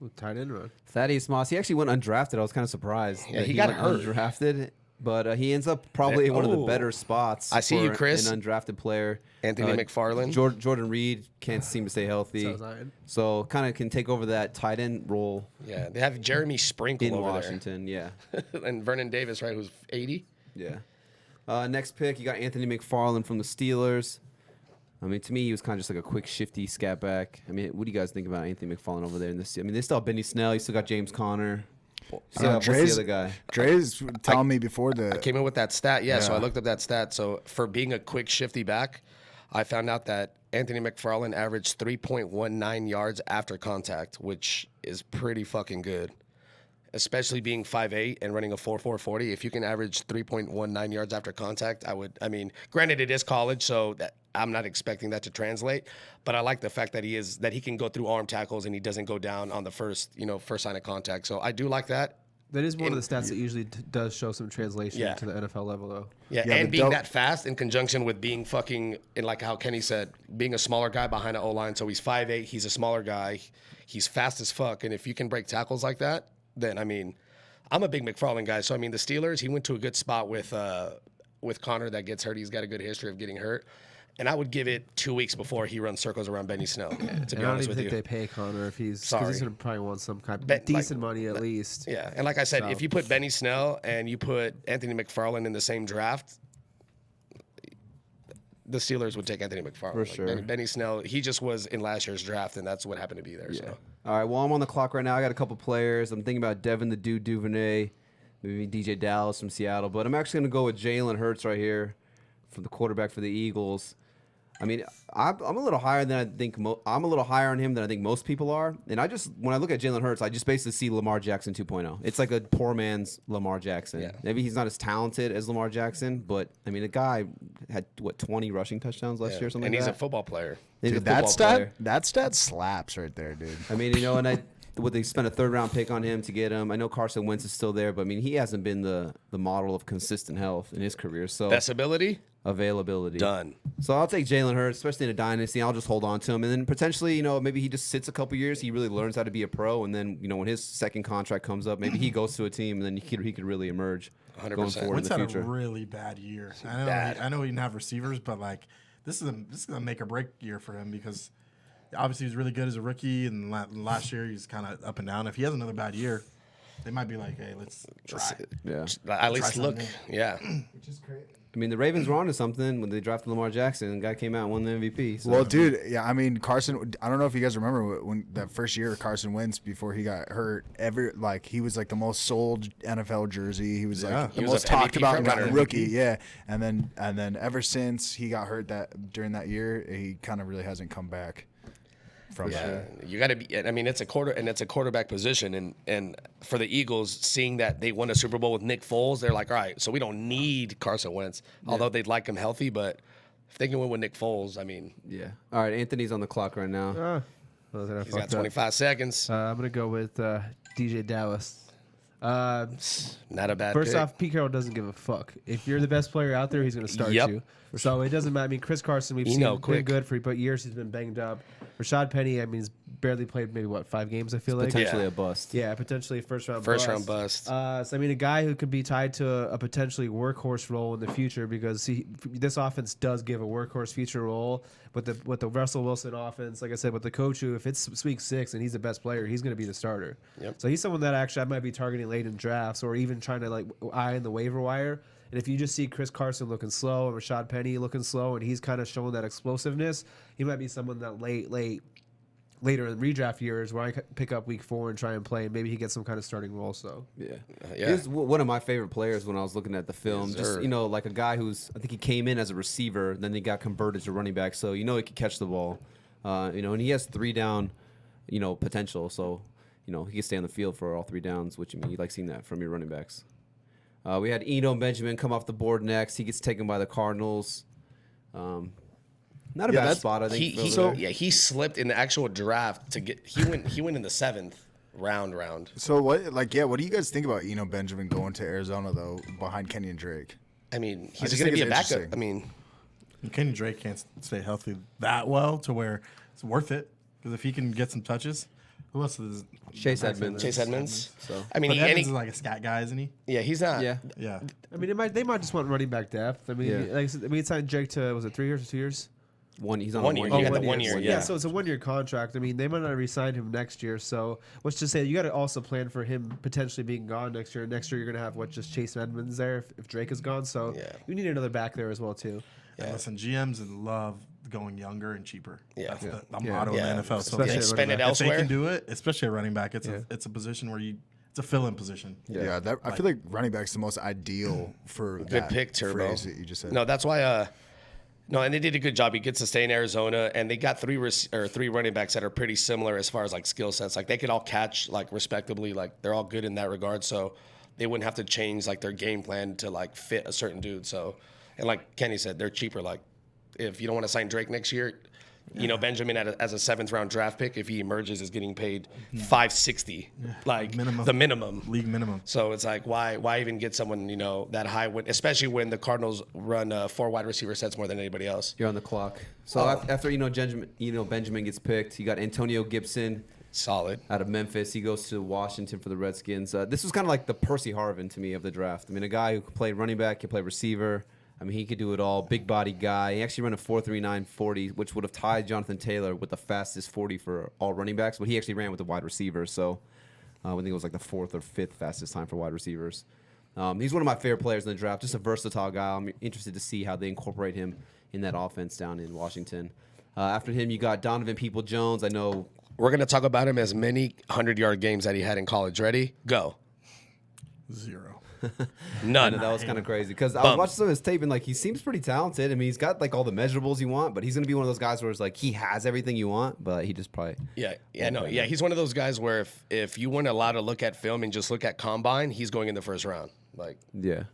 Ooh, tight end run. Thaddeus Moss, he actually went undrafted. I was kind of surprised. Yeah, that he got went hurt. Undrafted, but he ends up probably in one of the Oh. better spots. I see you, for Chris. An undrafted player. Anthony McFarland. Jordan Reed can't seem to stay healthy. So Zion. So kind of can take over that tight end role Yeah, they have Jeremy Sprinkle in over Washington. Yeah. there. And Vernon Davis, right, who's 80. Yeah. Next pick, you got Anthony McFarland from the Steelers. I mean, to me, he was kind of just like a quick, shifty scat back. I mean, what do you guys think about Anthony McFarland over there in this? I mean, they still have Benny Snell. You still got James Conner. So what's the other guy? Dre's telling me before I the came in with that stat. Yeah, so I Yeah. looked up that stat. So for being a quick, shifty back, I found out that Anthony McFarland averaged 3.19 yards after contact, which is pretty fucking good. Especially being 5'8" and running a 4.4 40. If you can average 3.19 yards after contact, I mean, granted it is college, so that I'm not expecting that to translate, but I like the fact that he can go through arm tackles and he doesn't go down on the first sign of contact. So I do like that. That is one of the stats that usually does show some translation Yeah. to the NFL level, though. Yeah, Yeah, and but being don't- that fast in conjunction with being fucking, and like how Kenny said, being a smaller guy behind an O-line. So he's 5'8", he's a smaller guy, he's fast as fuck, and if you can break tackles like that, then I mean, I'm a big McFarland guy. So I mean, the Steelers, he went to a good spot with Connor that gets hurt. He's got a good history of getting hurt, and I would give it 2 weeks before he runs circles around Benny Snell. To be And I don't honest even with think you. they pay Connor if he's Sorry. because he's gonna probably want some kind Bet- of decent like- money at least. Yeah, and like I said, So- if you put Benny Snell and you put Anthony McFarland in the same draft, the Steelers would take Anthony McFarland. For sure. Benny Snell, he just was in last year's draft, and that's what happened to be there. So. All right, well, I'm on the clock right now. I got a couple players. I'm thinking about Devin the Dude Duvernay. maybe DJ Dallas from Seattle. But I'm actually going to go with Jalen Hurts right here for the quarterback for the Eagles. I mean, I'm a little higher than I think. I'm a little higher on him than I think most people are. And when I look at Jalen Hurts, I just basically see Lamar Jackson 2.0. It's like a poor man's Lamar Jackson. Yeah. Maybe he's not as talented as Lamar Jackson, but I mean, the guy had 20 rushing touchdowns last year, or something. And like he's that. A football player. Dude, that stat slaps right there, dude. I mean, and they spent a 3rd round pick on him to get him. I know Carson Wentz is still there, but I mean, he hasn't been the model of consistent health in his career. So best availability done. So I'll take Jalen Hurts, especially in a dynasty. I'll just hold on to him, and then potentially, maybe he just sits a couple years. He really learns how to be a pro, and then when his second contract comes up, maybe he goes to a team, and then he could really emerge 100%. going forward Wentz in the had future. a really bad year. I know he didn't have receivers, but like this is a make or break year for him because obviously he was really good as a rookie, and last year he's kind of up and down. If he has another bad year, they might be like, hey, let's try. Yeah, at least look. Yeah, Which is great. I mean, the Ravens were onto something when they drafted Lamar Jackson. The guy came out and won the MVP. So. Well, dude, yeah, I mean, Carson. I don't know if you guys remember when that first year Carson Wentz before he got hurt. He was like the most sold NFL jersey. He was like the most talked about rookie. Yeah, and then ever since he got hurt during that year, he kind of really hasn't come back. You got to be. I mean, it's a quarterback position, and for the Eagles, seeing that they won a Super Bowl with Nick Foles, they're like, all right, so we don't need Carson Wentz, although they'd like him healthy, but if they can win with Nick Foles, I mean, yeah. All right, Anthony's on the clock right now. He's got 25 seconds. I'm gonna go with DJ Dallas. Not a bad. First pick. off, Pete Carroll doesn't give a fuck. If you're the best player out there, he's going to start you. So it doesn't matter. I mean, Chris Carson, we've seen been good for years. He's been banged up. Rashad Penny, I mean, he's barely played maybe 5 games. I feel like potentially a bust. Yeah, potentially a first round bust. So I mean, a guy who could be tied to a potentially workhorse role in the future because this offense does give a workhorse future role with the Russell Wilson offense. Like I said, with the coach who, if it's week 6 and he's the best player, he's going to be the starter. Yep. So he's someone that actually I might be targeting late in drafts or even trying to eye in the waiver wire. And if you just see Chris Carson looking slow and Rashad Penny looking slow and he's kind of showing that explosiveness, he might be someone that later in redraft years where I pick up week 4 and try and play, and maybe he gets some kind of starting role. So He's one of my favorite players when I was looking at the film. Just like a guy who's I think he came in as a receiver, then he got converted to running back, so he could catch the ball, and he has 3 down, potential. So he can stay on the field for all 3 downs, which you like seeing that from your running backs. We had Eno Benjamin come off the board next. He gets taken by the Cardinals. Not a bad spot, I think. He slipped in the actual draft to get. He went in the 7th round. So what do you guys think about Eno Benjamin going to Arizona though, behind Kenyon Drake? I mean, he's going to be a backup. I mean, Kenyon Drake can't stay healthy that well to where it's worth it because if he can get some touches. Who else is Chase Edmonds? So I mean, Edmonds is like a scat guy, isn't he? Yeah, he's not. Yeah. I mean, they might just want running back depth. I mean, we signed Drake to was it 3 years or 2 years? He's on 1 year. You got the 1 year. Yeah. So it's a 1-year contract. I mean, they might not re-sign him next year. So let's just say you got to also plan for him potentially being gone next year. Next year you're gonna have just Chase Edmonds there if Drake is gone. So you need another back there as well too. Yeah. Listen, GMs love going younger and cheaper. Yeah. That's the motto in the NFL. So Especially spend it elsewhere. If they can do it, especially a running back, it's a position where it's a fill-in position. I feel like running back's the most ideal for good pick, Turbo. Phrase that you just said. No, that's why. No, and they did a good job. He gets to stay in Arizona, and they got 3 running backs that are pretty similar as far as skill sets. Like they could all catch respectively. Like they're all good in that regard. So they wouldn't have to change their game plan to fit a certain dude. So, and like Kenny said, they're cheaper. Like if you don't want to sign Drake next year, Benjamin as a 7th round draft pick, if he emerges, is getting paid $560, the minimum league minimum. So it's why even get someone that high, especially when the Cardinals run 4 wide receiver sets more than anybody else. You're on the clock. So after Benjamin gets picked, you got Antonio Gibson, solid, out of Memphis. He goes to Washington for the Redskins. This was kind of like the Percy Harvin to me of the draft. I mean, a guy who could play running back, could play receiver. I mean, he could do it all. Big body guy. He actually ran a 4.39 40, which would have tied Jonathan Taylor with the fastest 40 for all running backs. But he actually ran with the wide receivers. So I think it was the 4th or 5th fastest time for wide receivers. He's one of my favorite players in the draft. Just a versatile guy. I'm interested to see how they incorporate him in that offense down in Washington. After him, you got Donovan Peoples-Jones. I know we're going to talk about him as many 100-yard games that he had in college. Ready? Go. 0. None. That was kind of crazy because I was watching some of his tape and like he seems pretty talented. I mean, he's got like all the measurables you want, but he's gonna be one of those guys where it's like he has everything you want, but he just probably He's one of those guys where if you weren't allowed to look at film and just look at combine, he's going in the first round. Like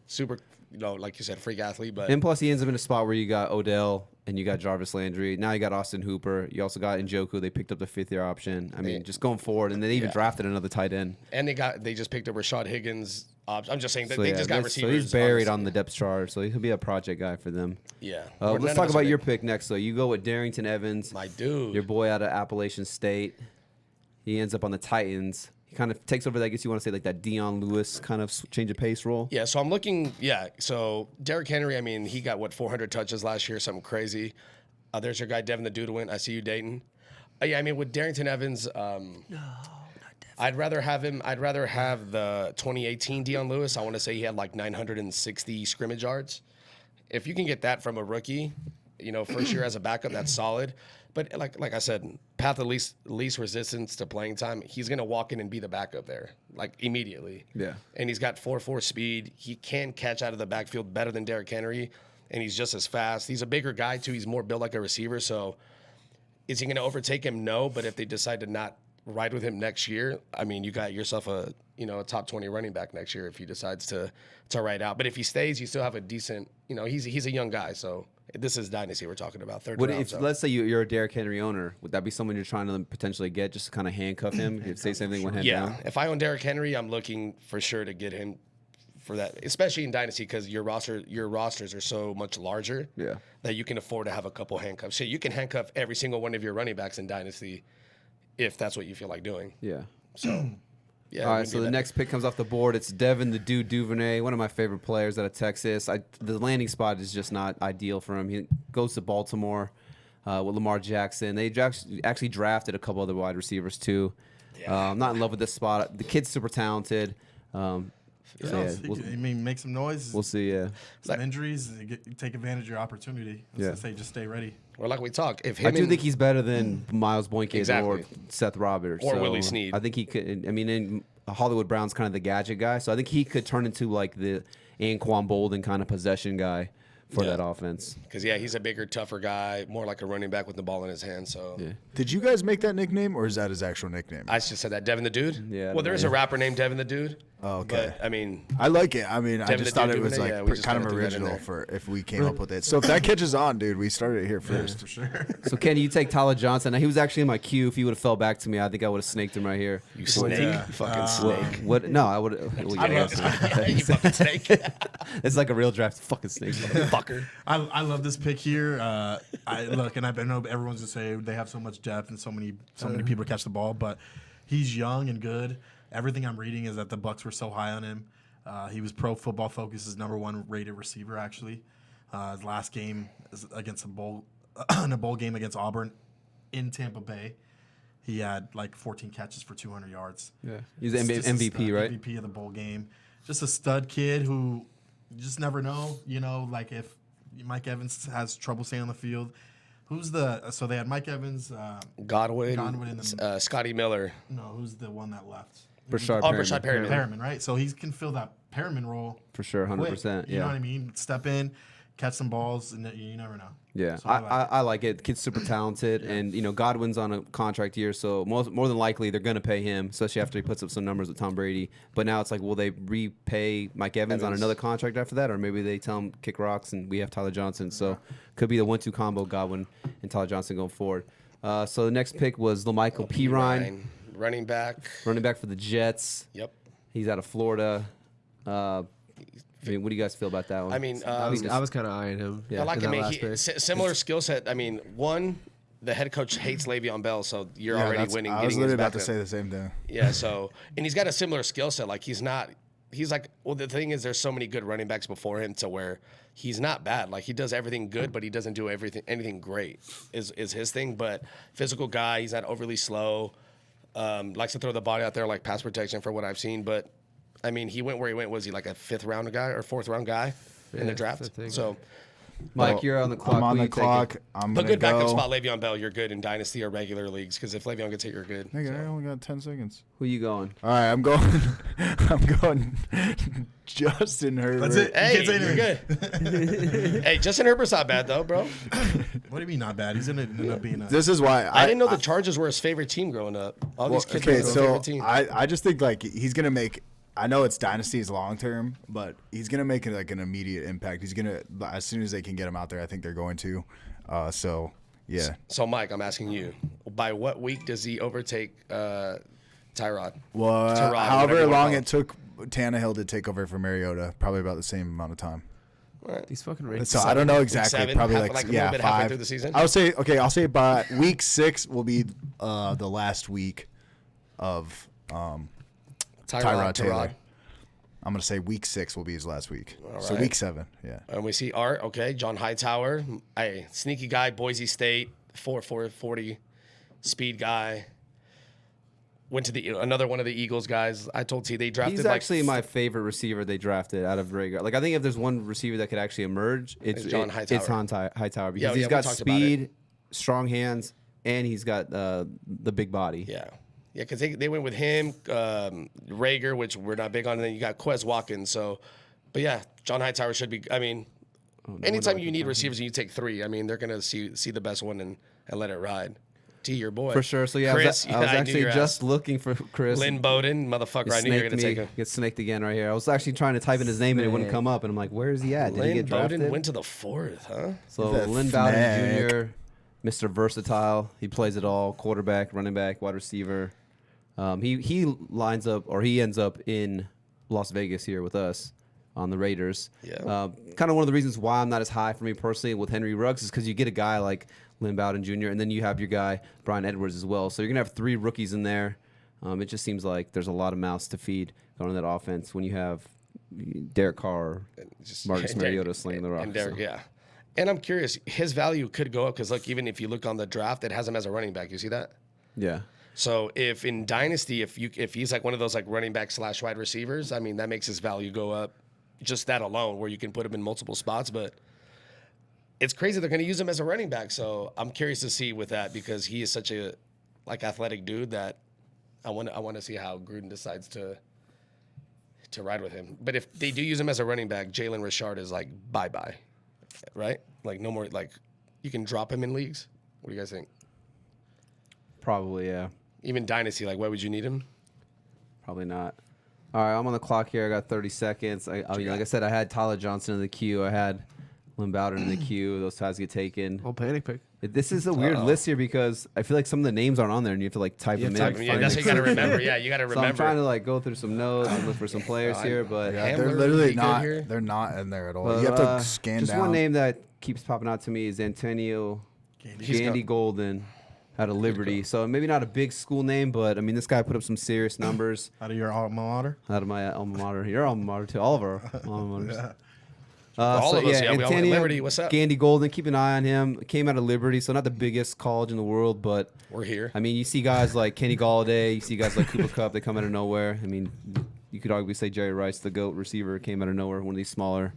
super, like you said, freak athlete. But and plus he ends up in a spot where you got Odell and you got Jarvis Landry. Now you got Austin Hooper. You also got Njoku. They picked up the 5th-year option. I mean, just going forward, and they even drafted another tight end. And they just picked up Rashad Higgins. I'm just saying that they just got receivers. So he's buried on the depth chart. So he'll be a project guy for them. Yeah. Let's talk about your pick next. So you go with Darrington Evans, my dude, your boy out of Appalachian State. He ends up on the Titans. He kind of takes over that, I guess you want to say, like that Dion Lewis kind of change of pace role. Yeah, so I'm looking, so Derrick Henry, I mean, he got, 400 touches last year, something crazy. There's your guy, Devin the Dude win. I see you, Dayton. I mean, with Darrington Evans, I'd rather have the 2018 Dion Lewis. I want to say he had like 960 scrimmage yards. If you can get that from a rookie, first year as a backup, that's solid. But like I said, path of least resistance to playing time. He's gonna walk in and be the backup there, like immediately. Yeah. And he's got 4.4 speed. He can catch out of the backfield better than Derrick Henry, and he's just as fast. He's a bigger guy too. He's more built like a receiver. So, is he gonna overtake him? No. But if they decide to not ride with him next year, I mean, you got yourself a top 20 running back next year if he decides to ride out. But if he stays, you still have a decent. He's a young guy, so. This is Dynasty we're talking about, third round. Let's say you're a Derrick Henry owner, would that be someone you're trying to potentially get just to kind of handcuff him if say something went down? Yeah, if I own Derrick Henry, I'm looking for sure to get him for that, especially in Dynasty because your rosters are so much larger that you can afford to have a couple handcuffs. So you can handcuff every single one of your running backs in Dynasty if that's what you feel like doing. Yeah. So... Yeah, all right, so the next pick comes off the board. It's Devin the Dude Duvernay, one of my favorite players out of Texas. The landing spot is just not ideal for him. He goes to Baltimore with Lamar Jackson. They actually drafted a couple other wide receivers too. Yeah. I'm not in love with this spot. The kid's super talented. Make some noise. We'll see. Yeah, some injuries. Take advantage of your opportunity. Just stay ready. Or like we talk, I do think he's better than Miles Boykin or Seth Roberts or Willie Snead. I think he could. I mean, in Hollywood Brown's kind of the gadget guy, so I think he could turn into like the Anquan Bolden kind of possession guy for that offense. Because he's a bigger, tougher guy, more like a running back with the ball in his hand. So, did you guys make that nickname, or is that his actual nickname? I just said that, Devin the Dude. Yeah. Well, there is a rapper named Devin the Dude. Oh, okay. But, I mean, I like it. I mean, I just thought it was like kind of threw that in original there. for if we came up with it. So if that catches on, dude, we started it here first. For sure. So Kenny, you take Tyler Johnson. Now, he was actually in my queue. If he would have fell back to me, I think I would have snaked him right here. You snake, you fucking snake. What? No, I would. You fucking snake. It's like a real draft. Fucking snake, fucker. I love this pick here. I know everyone's gonna say they have so much depth and so many people catch the ball, but he's young and good. Everything I'm reading is that the Bucs were so high on him. He was Pro Football Focus's #1 rated receiver. Actually, his last game is against a bowl game against Auburn in Tampa Bay. He had like 14 catches for 200 yards. Yeah, he's MVP, right? MVP of the bowl game. Just a stud kid who you just never know. Like if Mike Evans has trouble staying on the field. So they had Mike Evans, Godwin and Scotty Miller. No, who's the one that left? Brashard Perriman. Perriman, right? So he can fill that Perriman role For sure, 100%. You know what I mean? Step in, catch some balls, and you never know. Yeah, So I like it. The kid's super talented, and Godwin's on a contract year, so more than likely they're going to pay him, especially after he puts up some numbers with Tom Brady. But now it's like, will they repay Mike Evans on another contract after that, or maybe they tell him kick rocks and we have Tyler Johnson? So could be the 1-2 combo, Godwin and Tyler Johnson going forward. So the next pick was LaMichael Pirine, running back for the Jets. Yep. He's out of Florida. I mean, what do you guys feel about that one? I mean, I was kind of eyeing him. Yeah. I like him. last pick. Similar skill set. I mean, the head coach hates Le'Veon Bell, so you're already winning. I was literally about to say the same thing. Yeah. So, and he's got a similar skill set. Like he's like, well, the thing is, there's so many good running backs before him to where he's not bad. Like he does everything good, but he doesn't do anything great. Is his thing. But physical guy. He's not overly slow. Likes to throw the body out there like pass protection for what I've seen, but. I mean, he went where he went. Was he like a 5th round guy or 4th round guy in the draft? So Mike, you're on the clock. I'm on Who the you taking? clock. I'm But gonna good backup go. spot, Le'Veon Bell. You're good in Dynasty or regular leagues because if Le'Veon gets hit, you're good. Nigga, I only got 10 seconds. Who you going? All right, I'm going. I'm going. Justin Herbert. That's it. You Hey, can't say you're anything. good. Hey, Justin Herbert's not bad though, bro. What do you mean not bad? He's gonna end up being a. This is why I didn't know the Chargers were his favorite team growing up. All these kids were okay, his so favorite team. I just think like he's gonna make. I know it's Dynasty's long term, but he's gonna make like an immediate impact. He's gonna as soon as they can get him out there, I think they're going to. So yeah. So Mike, I'm asking you, by what week does he overtake Tyrod? Well, Tyrod, whatever however you wanna long call it took Tannehill to take over for Mariota, probably about the same amount of time. These fucking Raiders. So I don't know exactly. seven, Probably half- like a yeah, little bit halfway 5 through the season. I'll say by week 6 will be the last week of Tyrod Taylor. I'm gonna say week 6 will be his last week. So right. week 7, yeah. And we see Art, okay, John Hightower, a sneaky guy, Boise State, 4.40 speed guy. Went to another one of the Eagles guys. I told T they drafted. He's actually my favorite receiver they drafted out of Rager. Like I think if there's one receiver that could actually emerge, it's John Hightower. It's Hightower because Yeah, he's we got talked about speed, strong hands, and he's got the big body. Yeah, because they went with him, Rager, which we're not big on, and then you got Quez Watkins. So, but yeah, John Hightower should be. I mean, anytime you need receivers and you take 3, I mean, they're gonna see the best one and let it ride. T, your boy For sure. So yeah, Chris, I was knew actually your just ass. looking for Chris. Lynn Bowden, motherfucker. I knew you were gonna take him. Get snaked again right here. I was actually trying to type in his name and it wouldn't come up, and I'm like, where is he at? Did he Lynn get drafted? Bowden went to the 4th, huh? So The Lynn Bowden fnac. Jr., Mr. Versatile. He plays it all: quarterback, running back, wide receiver. He lines up, or he ends up in Las Vegas here with us on the Raiders. Yeah. Kind of one of the reasons why I'm not as high for me personally with Henry Ruggs is because you get a guy like Lynn Bowden Jr., and then you have your guy Brian Edwards as well. So you're going to have 3 rookies in there. It just seems like there's a lot of mouths to feed going in that offense when you have Derek Carr, Marcus and Mariota Derek- slinging the rock. and Derek, so. yeah. And I'm curious, his value could go up because, like, even if you look on the draft, it has him as a running back. You see that? Yeah. So if in Dynasty, if he's like one of those like running back / wide receivers, I mean, that makes his value go up. Just that alone, where you can put him in multiple spots, but it's crazy they're going to use him as a running back. So I'm curious to see with that because he is such a athletic dude that I want to see how Gruden decides to ride with him. But if they do use him as a running back, Jalen Richard is like bye, right? Like no more. Like you can drop him in leagues. What do you guys think? Probably, yeah. Even Dynasty, like why would you need him? Probably not. All right, I'm on the clock here. I got 30 seconds. I mean, like I said, I had Tyler Johnson in the queue. I had Lynn Bowden in the queue. Those ties get taken. Whole panic pick. This is a weird list here because I feel like some of the names aren't on there, and you have to like type them in. type and Yeah, find that's the- what you got to remember. Yeah, you got to So remember. I'm trying to like go through some notes and look for some players here, but Yeah, Hamler they're would literally be good not. here. They're not in there at all. but, you have to scan just down. one name that keeps popping out to me is Antonio Gandy Golden out of Liberty. So maybe not a big school name, but I mean this guy put up some serious numbers Out of your alma mater. out of my alma mater. Your alma mater too. All of our alma maters. Yeah. All of us, yeah, we all went to Liberty. What's up? Gandy Golden, keep an eye on him. Came out of Liberty, so not the biggest college in the world, but We're here. I mean, you see guys like Kenny Galladay, you see guys like Cooper Kupp, they come out of nowhere. I mean, you could arguably say Jerry Rice, the GOAT receiver, came out of nowhere, one of these smaller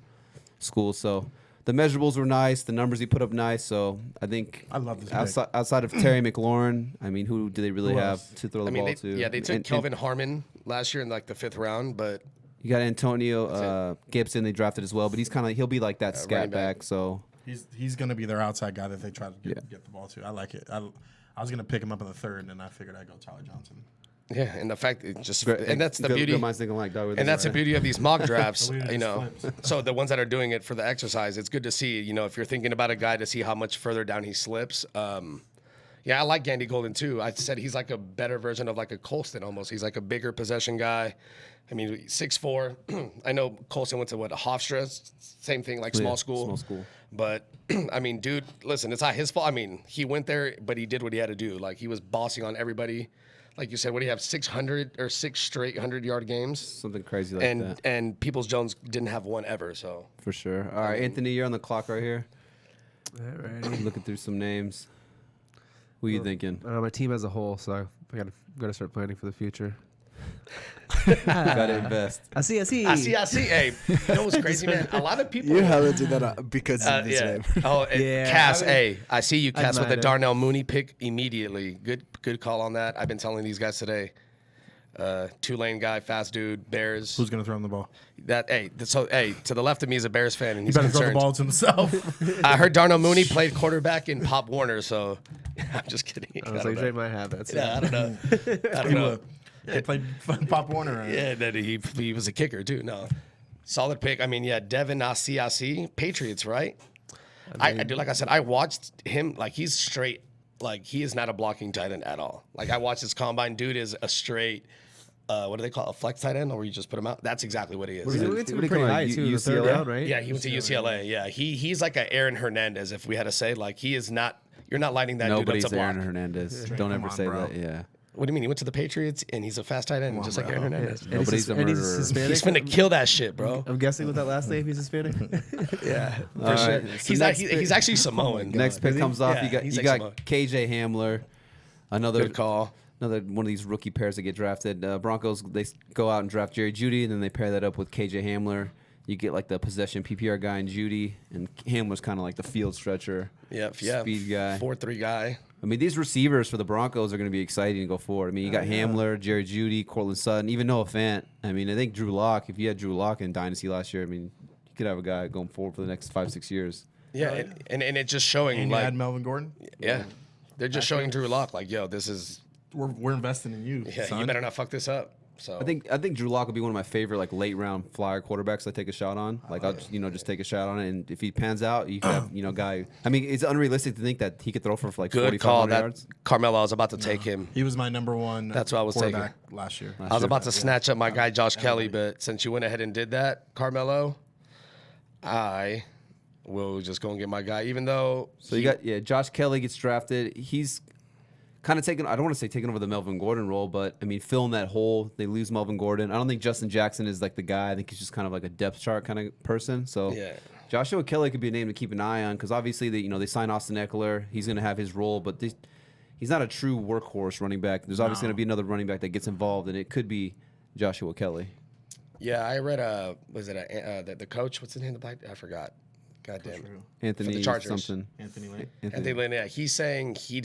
schools. So the measurables were nice, the numbers he put up nice. So I think I love this pick. outside of Terry McLaurin, I mean, who do they really Who have else? to throw the I mean, ball they, to? yeah, they took And- Kelvin Harmon last year in like the 5th round, but You got Antonio Gibson they drafted as well, but he'll be like that running scat back. back. So He's going to be their outside guy that they try to get the ball to. I like it. I was going to pick him up in the 3rd, and I figured I'd go Tyler Johnson. yeah, and the fact it just Great- and that's the good- beauty. good minds think alike, dog. And that's the beauty of these mock drafts, The way it you just know. flips. So the ones that are doing it for the exercise, it's good to see, you know, if you're thinking about a guy to see how much further down he slips. Yeah, I like Gandy Golden too. I said he's like a better version of like a Colston almost. He's like a bigger possession guy. I mean, 6'4". I know Colston went to Hofstra, same thing, like small school. small school. But I mean, dude, listen, it's not his fault. I mean, he went there, but he did what he had to do. Like he was bossing on everybody. Like you said, what do you have? 600 or 6 straight 100-yard games, something crazy like that. and Peoples Jones didn't have one ever. So For sure. All right, Anthony, you're on the clock right here. Alrighty. Looking through some names. Who you thinking? My team as a whole, so I got to start planning for the future. Gotta invest. I see. Hey, you know what's crazy, man? A lot of people. You hella did that because of his yeah. name. Oh, Yeah, Cass. I mean, Hey, I see you, Cass, I with the might have. Darnell Mooney pick immediately. Good call on that. I've been telling these guys today. Tulane guy, fast dude, Bears. Who's gonna throw him the ball? To the left of me is a Bears fan, and You he's better throw the concerned. ball to himself. I heard Darnell Mooney played quarterback in Pop Warner, so I'm just kidding. I was like, Drake might have that. Yeah, I don't know. I don't He know. would. He played Pop Warner. Yeah, that he was a kicker too. No, solid pick. I mean, yeah, Devin Asiasi, Patriots, right? I do. Like I said, I watched him. Like he's straight. Like he is not a blocking tight end at all. Like I watched his combine. Dude is a straight. What do they call it? A flex tight end, or you just put him out? That's exactly what he is. He What went do to they pretty call it? high too, in the third UCLA? round, right? Yeah, he went to UCLA. Yeah, he's like a Aaron Hernandez, if we had to say. Like he is not. You're not lining that Nobody's dude up to block. Aaron Hernandez. Don't Come ever on, say bro. that. Yeah. What do you mean? He went to the Patriots and he's a fast tight end, just like bro. Aaron Hernandez. And he's Nobody's a and he's murderer. Hispanic. He's finna kill that shit, bro. I'm guessing with that last name, he's Hispanic. Yeah, for All sure. right, so He's next he's actually Samoan. Next pick Is he? comes off. Yeah, you he's got like KJ Hamler, another Good call. Another one of these rookie pairs that get drafted. Broncos, they go out and draft Jerry Jeudy, and then they pair that up with KJ Hamler. You get like the possession PPR guy in Jeudy, and Hamler's kind of like the field stretcher, speed guy. 4-3 guy. I mean, these receivers for the Broncos are going to be exciting to go forward. I mean, you got Hamler, Jerry Jeudy, Cortland Sutton, even Noah Fant. I mean, I think Drew Lock, if you had Drew Lock in Dynasty last year, I mean, you could have a guy going forward for the next 5-6 years. Yeah, and it's just showing And you like had Melvin Gordon. yeah, they're just showing Drew Lock like, yo, this is We're investing in you. yeah, son. you better not fuck this up. So I think Drew Lock would be one of my favorite like late round flyer quarterbacks I take a shot on. Like I'll just take a shot on it, and if he pans out, you could have guy. I mean, it's unrealistic to think that he could throw for like good call. 4,500 That yards. Carmelo, I was about to take him. He was my number one. That's what I was taking. quarterback last year. I was about to snatch up my guy Josh Kelly, but since you went ahead and did that, Carmelo, I will just go and get my guy. Even though So you got Josh Kelly gets drafted. He's kind of taken. I don't want to say taking over the Melvin Gordon role, but I mean filling that hole. They lose Melvin Gordon. I don't think Justin Jackson is like the guy. I think he's just kind of like a depth chart kind of person. So Yeah. Joshua Kelly could be a name to keep an eye on because obviously they signed Austin Eckler. He's going to have his role, but he's not a true workhorse running back. There's obviously going to be another running back that gets involved, and it could be Joshua Kelly. yeah, I read the coach? What's his name? I forgot. Goddamn. Anthony For the Chargers. something. Anthony Lane. Anthony Lynn, yeah, he's saying he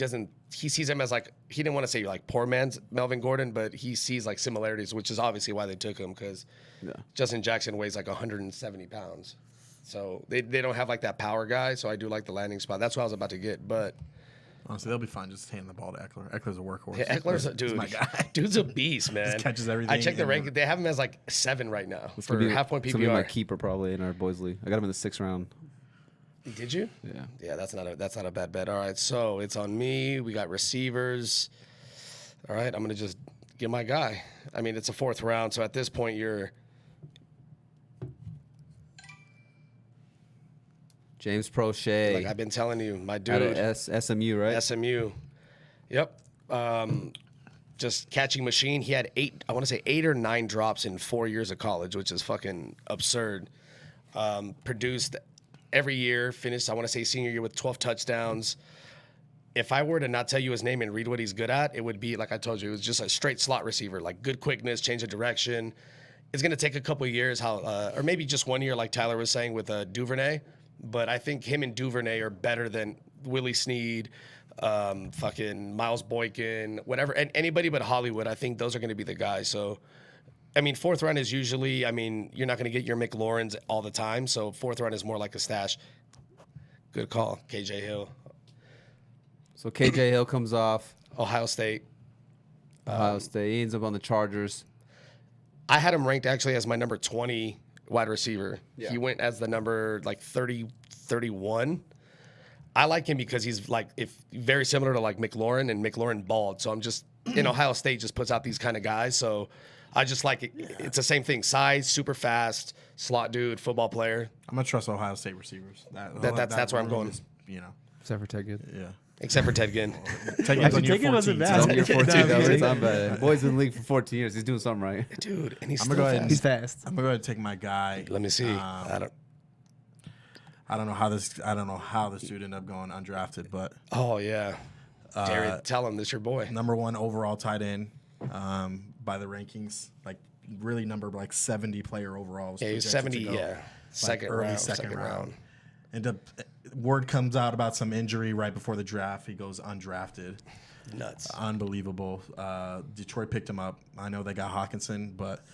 sees him as like, he didn't want to say like poor man's Melvin Gordon, but he sees like similarities, which is obviously why they took him because Justin Jackson weighs like 170 pounds. So they don't have like that power guy. So I do like the landing spot. That's what I was about to get. But Honestly, they'll be fine just handing the ball to Eckler. Eckler's a workhorse. yeah, Eckler's a He's dude. my guy. Dude's a beast, man. Just catches everything I checked the and- rank. They have him as like 7 right now It's for gonna be- half point it's gonna be my PPR. keeper probably in our boys league. I got him in the 6th round. Did you? Yeah. Yeah, that's not a bad bet. All right, so it's on me. We got receivers. All right, I'm gonna just get my guy. I mean, it's a 4th round, so at this point you're James Prochet. like I've been telling you, my out dude, of SMU, right? SMU. Yep. Just catching machine. He had 8 or 9 drops in 4 years of college, which is fucking absurd. Produced every year, finished, I want to say senior year with 12 touchdowns. If I were to not tell you his name and read what he's good at, it would be, like I told you, it was just a straight slot receiver, like good quickness, change of direction. It's going to take a couple of years, or maybe just 1 year, like Tyler was saying with Duvernay. But I think him and Duvernay are better than Willie Snead, fucking Miles Boykin, whatever, and anybody but Hollywood. I think those are going to be the guys. So, I mean, 4th round is usually, I mean, you're not going to get your McLaurens all the time. So 4th round is more like a stash. Good call, KJ Hill, So KJ Hill comes off Ohio State. Ohio State. He ends up on the Chargers. I had him ranked actually as my number 20 wide receiver. Yeah. He went as the number like 30, 31. I like him because he's like very similar to like McLaurin, and McLaurin bald. So I'm just in Ohio State just puts out these kind of guys. So I just like it. It's the same thing. Size, super fast, slot dude, football player. I'm gonna trust Ohio State receivers. That's where I'm going. Is, Except for Ted Ginn. yeah. Except for Ted Ginn. Ted Ginn's Actually, on year Ted Ginn wasn't 14, bad. so- Year 14, No, that's he's- not bad. Boy's been in the league for 14 years. He's doing something right. Dude, and he's I'm still gonna go ahead fast. He's fast. I'm gonna go ahead and take my guy. Let me see. I don't know how this dude ended up going undrafted, but Oh yeah. Jared, tell him this your boy. number 1 overall tight end by the rankings. Like really number like 70 player overall. Yeah, he was projected 70. to go, Yeah, like, second early round. second round. And word comes out about some injury right before the draft. He goes undrafted. Nuts. Unbelievable. Detroit picked him up. I know they got Hawkinson, but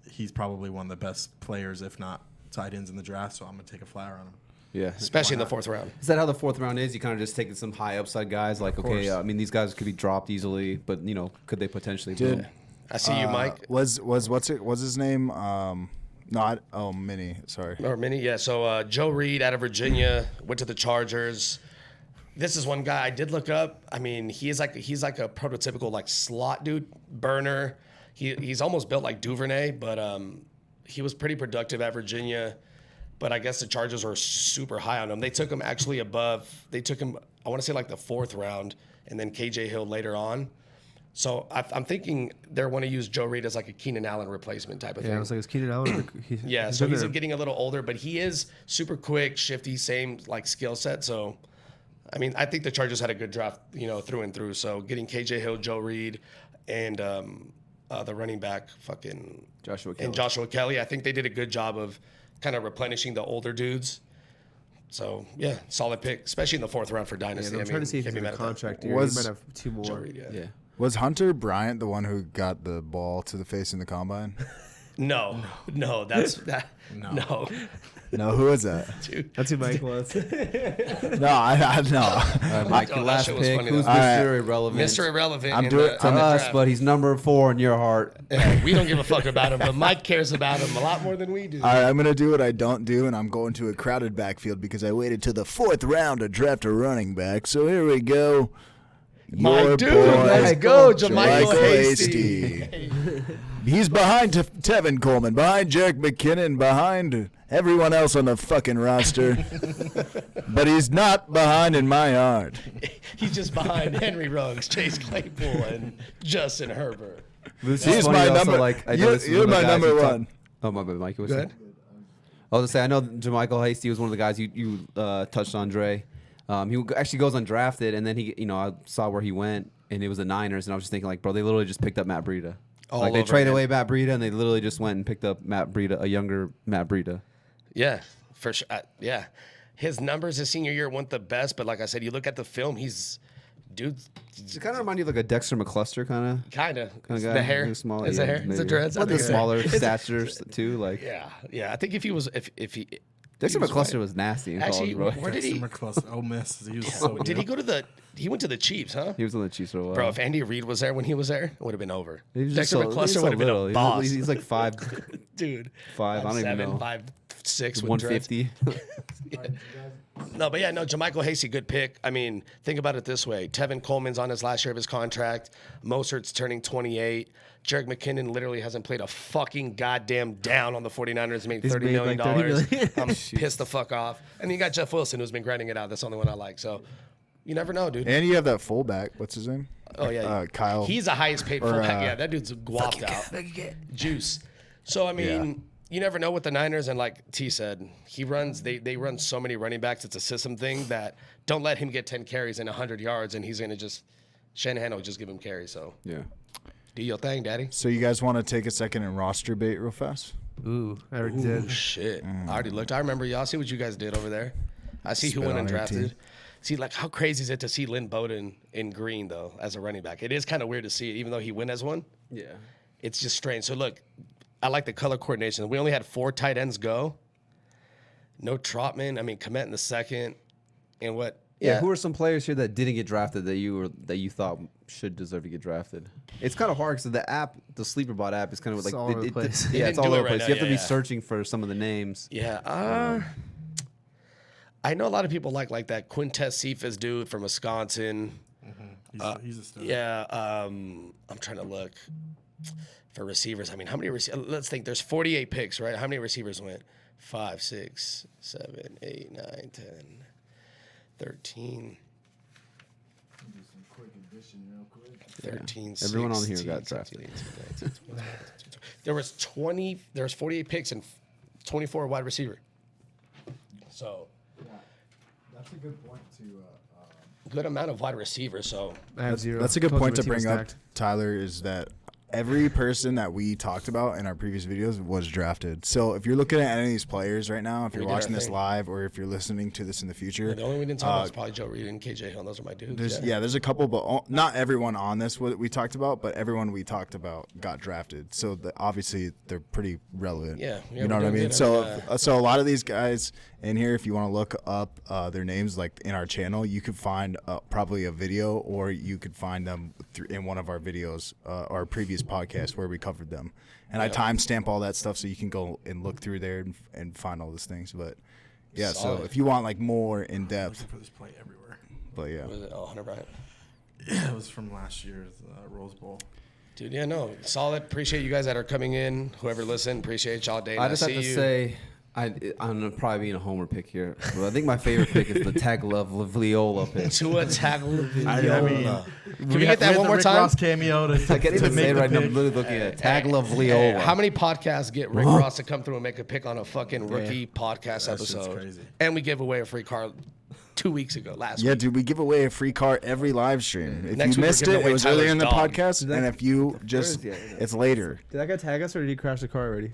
he's probably one of the best players, if not tight ends in the draft. So I'm gonna take a flyer on him. Yeah, Especially in the 4th round. Is that how the 4th round is? You kind of just taking some high upside guys, like okay, I mean these guys could be dropped easily, but could they potentially? Dude, I see you, Mike. Was his name? Minnie. Sorry. Or Minnie, yeah. So Joe Reed out of Virginia went to the Chargers. This is one guy I did look up. I mean, he's like a prototypical like slot dude, burner. He's almost built like Duvernay, but he was pretty productive at Virginia. But I guess the Chargers were super high on him. They took him actually above. They took him, I want to say like the 4th round, and then KJ Hill later on. So I'm thinking they want to use Joe Reed as like a Keenan Allen replacement type of thing. Yeah, I was like, is Keenan Allen? Yeah, so he's getting a little older, but he is super quick, shifty, same like skill set. So, I mean, I think the Chargers had a good draft, through and through. So getting KJ Hill, Joe Reed, and the running back, Joshua Kelly, I think they did a good job of kind of replenishing the older dudes. So yeah, solid pick, especially in the 4th round for Dynasty. Yeah, I'm trying to see if he's in a contract year. He might have 2 more. Joe Reed, yeah. Was Hunter Bryant the one who got the ball to the face in the combine? No, that's that. No. No, who was that? Dude. That's who Mike was. No, I know. All right, Mike, Oh, that last shit was pick. funny, Who's though. Mr. Irrelevant? Mr. Irrelevant. I'm in doing- the- To in the us, draft. but he's number 4 in your heart. Yeah, we don't give a fuck about him, but Mike cares about him a lot more than we do. All right, I'm going to do what I don't do, and I'm going to a crowded backfield because I waited till the 4th round to draft a running back. So here we go. My Your dude, boy, let's go, Jermichael JaMychal Hasty. He's behind Tevin Coleman, behind Jerick McKinnon, behind everyone else on the fucking roster. But he's not behind in my heart. He's just behind Henry Ruggs, Chase Claypool, and Justin Herbert. He's my number. You're my number one. Oh, my bad, Mike. Go ahead. I was going to say, I know JaMychal Hasty was one of the guys you touched on, Dre. He actually goes undrafted, and then I saw where he went, and it was the Niners, and I was just thinking, like, bro, they literally just picked up Matt Breida. They traded away Matt Breida, and they literally just went and picked up Matt Breida, a younger Matt Breida. Yeah, for sure. Yeah. His numbers his senior year weren't the best, but like I said, you look at the film, dude. Does it kind of remind you of like a Dexter McCluster kind of Guy. guy? The hair. He's small, Is yeah, the hair? Is maybe. the dreads? But I the think smaller statures too, like Yeah. I think if he Dexter was McCluster white. was nasty in Actually, college, bro. where did he? Ole Miss. He was so Did he good. go to he went to the Chiefs, huh? He was on the Chiefs for a while. Bro, if Andy Reid was there when he was there, it would have been over. He was Dexter just McCluster would have been little. a boss. He's like 5'5", Dude. 5. I don't even know. 5'6", with dreads. 150. No, but yeah, JaMychal Hasty, good pick. I mean, think about it this way. Tevin Coleman's on his last year of his contract. Mostert's turning 28. Jerick McKinnon literally hasn't played a fucking goddamn down on the 49ers, made $30 million. like $30 million. I'm pissed the fuck off. And you got Jeff Wilson, who's been grinding it out. That's the only one I like. So you never know, dude. And you have that fullback. What's his name? Oh, yeah. Kyle. He's the highest paid fullback. Yeah, that dude's guapped out. Juice. So, I mean, you never know with the Niners. And like T said, they run so many running backs. It's a system thing that don't let him get 10 carries and 100 yards, and he's going to Shanahan will just give him carries. So, Yeah. do your thing, daddy. So you guys want to take a second and roster bait real fast? Ooh, I already Ooh, did. shit. I already looked. I remember y'all. See what you guys did over there. I see who Spit went on and your drafted. team. See, like, how crazy is it to see Lynn Bowden in green, though, as a running back? It is kind of weird to see it, even though he went as one. Yeah. It's just strange. So, look, I like the color coordination. We only had 4 tight ends go. No Trotman. I mean, Komet in the second. And what? Yeah, who are some players here that didn't get drafted that you thought should deserve to get drafted? It's kind of hard because the app, the Sleeperbot app, is kind of like all over the place. yeah, it's didn't all do it over the right place. now, You have to be yeah. searching for some of the names. Yeah. I know a lot of people like that Quintez Cephas dude from Wisconsin. He's a stud. Yeah. I'm trying to look for receivers. I mean, how many receivers? Let's think. There's 48 picks, right? How many receivers went? 5, 6, 7, 8, 9, 10, 13. 13, Everyone on here 16, got drafted. 17, 18, 19, 20. There was 48 picks and 24 wide receiver. So That's a good point to. good amount of wide receivers. So I have 0. That's a good Told you point my to team was bring up, stacked. Tyler. Is that every person that we talked about in our previous videos was drafted. So if you're looking at any of these players right now, if you're watching this live or if you're listening to this in the future, the only one we didn't talk about is probably Joe Reed and KJ Hill. Those are my dudes. There's a couple, but not everyone on this what we talked about, but everyone we talked about got drafted. So obviously they're pretty relevant. Yeah, you know what I mean. So a lot of these guys in here, if you want to look up their names, like in our channel, you could find probably a video, or you could find them in one of our videos, our previous podcast where we covered them. And I timestamp all that stuff so you can go and look through there and find all those things. But yeah, Solid. so if you want like more in depth, Looking for this play everywhere. but yeah. Was it? Oh, Hunter Bryant. Yeah, it was from last year's Rose Bowl. Dude, yeah, no, solid. Appreciate you guys that are coming in. Whoever listened, appreciate y'all. Dana, I just have to say, I'm gonna probably be in a homer pick here, but I think my favorite pick is the Tagovailoa pick. Tua Tagovailoa. I mean, Can we get that one more Rick time? Ross cameo to I can't even make say it the right now. I'm pick. literally looking at Tagovailoa. How many podcasts get Rick Ross to come through and make a pick on a fucking rookie podcast That shit's episode? crazy. And we gave away a free car 2 weeks ago, last Yeah, week. dude, we give away a free car every live stream. If Next you week we're missed giving it, away it was Tyler's earlier in the dog. podcast. And if you just, it's later. Did that guy tag us or did he crash the car already?